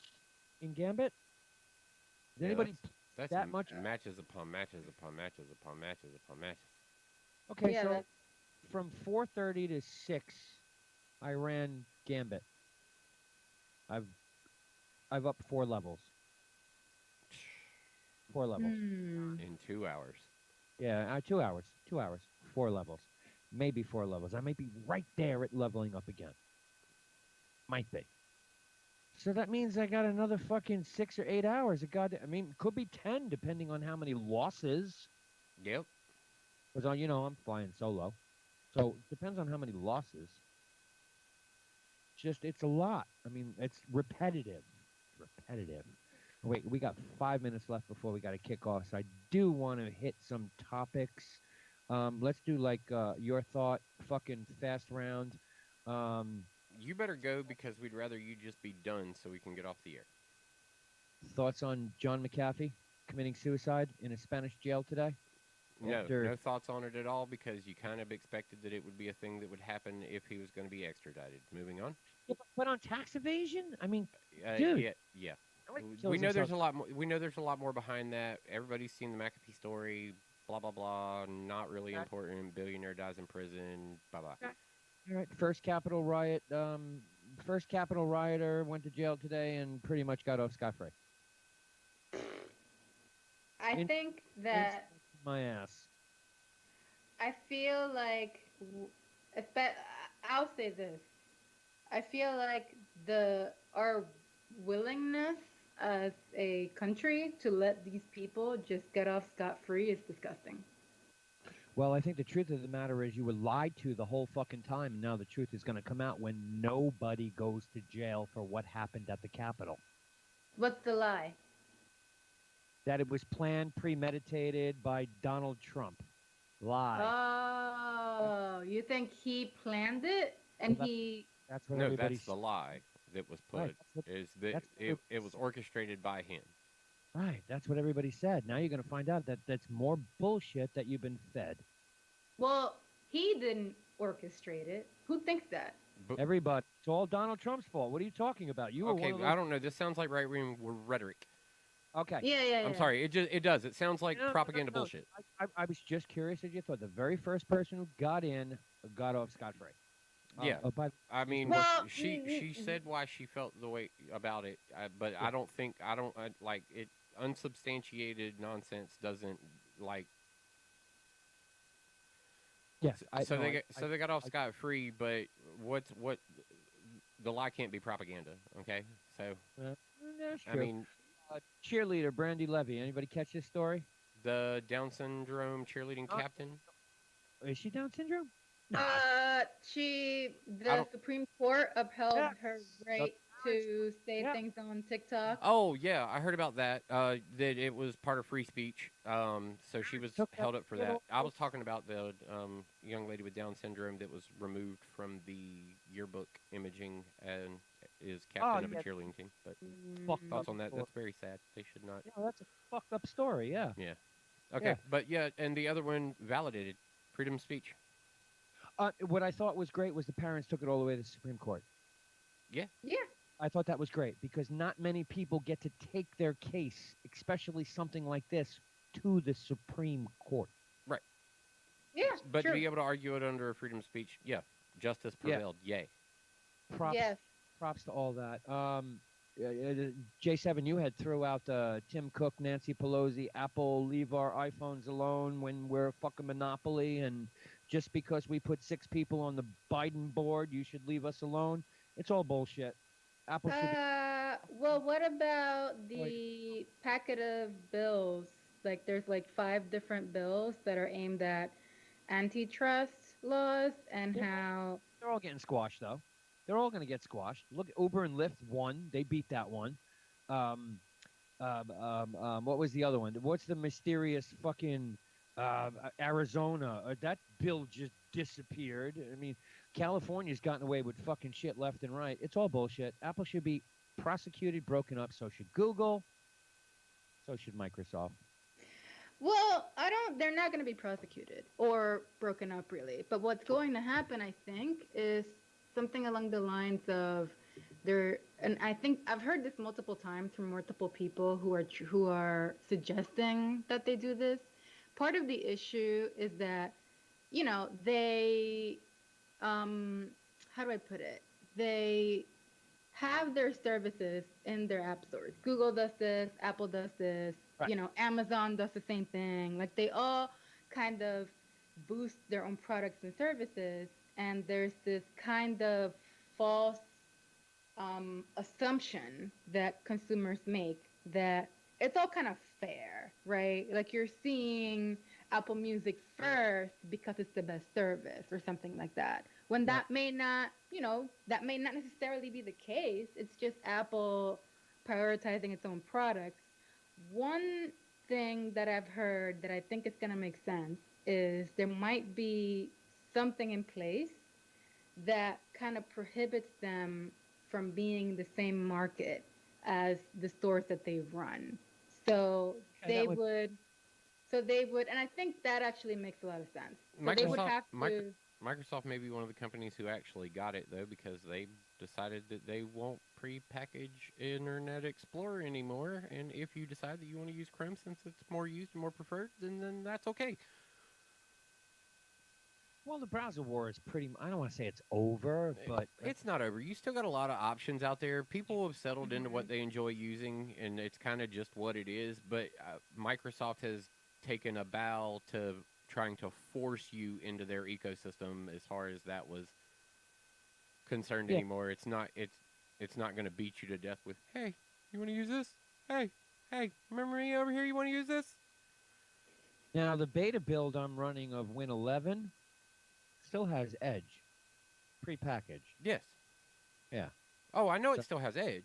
in Gambit? Does anybody that's that much? Matches upon matches upon matches upon matches upon matches. Okay, Yeah, so from 4:30 to 6, I ran Gambit. I've upped 4 levels. 4 levels. In 2 hours. Yeah, 2 hours. 2 hours. 4 levels. Maybe 4 levels. I might be right there at leveling up again. Might be. So that means I got another fucking 6 or 8 hours. Could be 10 depending on how many losses. Yep. Because, I'm flying solo. So it depends on how many losses. It's a lot. I mean, it's repetitive. Wait, we got 5 minutes left before we got to kick off. So I do want to hit some topics. Let's do like your thought, fucking fast round. You better go because we'd rather you just be done so we can get off the air. Thoughts on John McAfee committing suicide in a Spanish jail today? No thoughts on it at all because you kind of expected that it would be a thing that would happen if he was going to be extradited. Moving on. Yeah, but on tax evasion? I mean, dude. Yeah. We know there's a lot more. We know there's a lot more behind that. Everybody's seen the McAfee story. Blah blah blah. Not really important. Billionaire dies in prison. Blah blah. All right. First Capitol riot. First Capitol rioter went to jail today and pretty much got off scot-free. I In- think that My ass. I feel like, I'll say this. I feel like our willingness as a country to let these people just get off scot-free is disgusting. Well, I think the truth of the matter is you were lied to the whole fucking time, and now the truth is going to come out when nobody goes to jail for what happened at the Capitol. What's the lie? That it was planned, premeditated by Donald Trump. Lie. Oh, you think he planned it and Well, That's what No, everybody that's the lie that was put. Right, Is that that's what it was orchestrated by him. Right, that's what everybody said. Now you're going to find out that that's more bullshit that you've been fed. Well, he didn't orchestrate it. Who thinks that? But, Everybody. It's all Donald Trump's fault. What are you talking about? You were okay, one of those... I don't know. This sounds like right-wing rhetoric. Okay. Yeah. I'm sorry. It does. It sounds like No, propaganda no. bullshit. I was just curious as you thought. The very first person who got in got off scot-free. Yeah. I mean, Well, she said why she felt the way about it, but Yeah. I don't like it. Unsubstantiated nonsense doesn't like. Yes. So they got off scot free, but what the lie can't be propaganda. Okay, so That's I true. mean Cheerleader Brandy Levy. Anybody catch this story? the Down syndrome cheerleading Oh. captain. Is she Down syndrome? No. The Supreme Court upheld Yeah. her right to say Yeah. things on TikTok. Oh yeah, I heard about that. That it was part of free speech. So she was Took that held up for that. little- I was talking about the young lady with Down syndrome that was removed from the yearbook imaging and is captain of a yeah. cheerleading team. But Fucked Mm. up thoughts on that? story. That's very sad. They should not. Yeah, that's a fucked up story. Yeah. Yeah. Okay, Yeah. but yeah, and the other one validated freedom of speech. What I thought was great was the parents took it all the way to the Supreme Court. Yeah. I thought that was great because not many people get to take their case, especially something like this, to the Supreme Court. Yeah. But true. to be able to argue it under a freedom of speech, yeah, justice Yeah. prevailed. Yay. Props, Yes. props to all that. J7, you had threw out Tim Cook, Nancy Pelosi, Apple, leave our iPhones alone when we're a fucking monopoly, and just because we put 6 people on the Biden board, you should leave us alone. It's all bullshit. Apple should be... Well, what about the packet of bills? Like, there's like 5 different bills that are aimed at antitrust laws and Yeah. how. They're all getting squashed, though. They're all going to get squashed. Look, Uber and Lyft won. They beat that one. What was the other one? What's the mysterious fucking Arizona? That bill just disappeared. I mean, California's gotten away with fucking shit left and right. It's all bullshit. Apple should be prosecuted, broken up. So should Google. So should Microsoft. Well, they're not going to be prosecuted or broken up, really. But what's going to happen, I think, is something along the lines of and I think I've heard this multiple times from multiple people who are suggesting that they do this. Part of the issue is that, they, how do I put it? They have their services in their app stores. Google does this, Apple does this, Right. Amazon does the same thing. Like, they all kind of boost their own products and services, and there's this kind of false assumption that consumers make that it's all kind of fair, right? Like, you're seeing Apple Music first because it's the best service or something like that. When that may not, that may not necessarily be the case. It's just Apple prioritizing its own products. One thing that I've heard that I think is going to make sense is there might be something in place that kind of prohibits them from being the same market as the stores that they run. So they would, and I think that actually makes a lot of sense. So they would have to. Microsoft may be one of the companies who actually got it, though, because they decided that they won't pre-package Internet Explorer anymore. And if you decide that you want to use Chrome since it's more used and more preferred, then that's okay. Well, the browser war is pretty. I don't want to say it's over, but It's not over. You still got a lot of options out there. People have settled into what Mhm. they enjoy using, and it's kind of just what it is. But Microsoft has taken a bow to trying to force you into their ecosystem as far as that was concerned Yeah. anymore. It's not going to beat you to death with, "Hey, you want to use this? Hey, remember me over here? You want to use this?" now the beta build I'm running of Win 11 still has Edge prepackaged. Yes. Yeah. Oh, I know So- it still has Edge.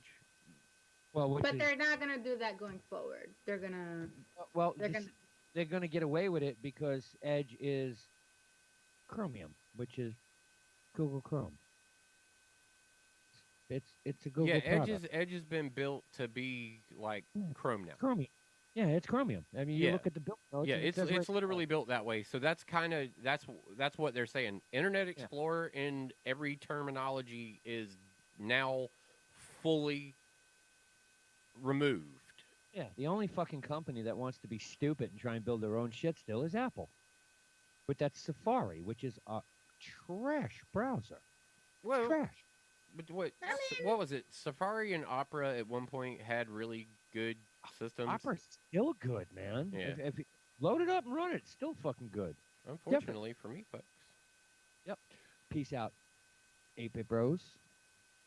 Well, which But is they're not gonna do that going forward. They're gonna. well, They're this- gonna. they're going to get away with it because Edge is Chromium, which is Google Chrome. It's a Google Yeah, product. Edge has been built to be like Yeah. Chrome now. Chromium. Yeah, it's Chromium. I mean, you Yeah. look at the build notes. Yeah, and it it's says right there. literally built that way. So that's that's what they're saying. Internet Explorer and every terminology is now fully removed. Yeah, the only fucking company that wants to be stupid and try and build their own shit still is Apple. But that's Safari, which is a trash browser. Well, Trash. but what I mean- what was it? Safari and Opera at one point had really good systems. Opera's still good, man. Yeah. If you load it up and run it, it's still fucking good. Unfortunately for me, folks. Peace out, 8-Bit Bros.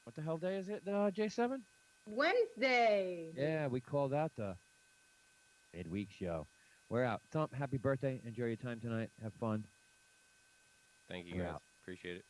What the hell day is it, J7? Wednesday. Yeah, we call that the midweek show. We're out. Thump, happy birthday. Enjoy your time tonight. Have fun. Thank you We're guys. out. Appreciate it.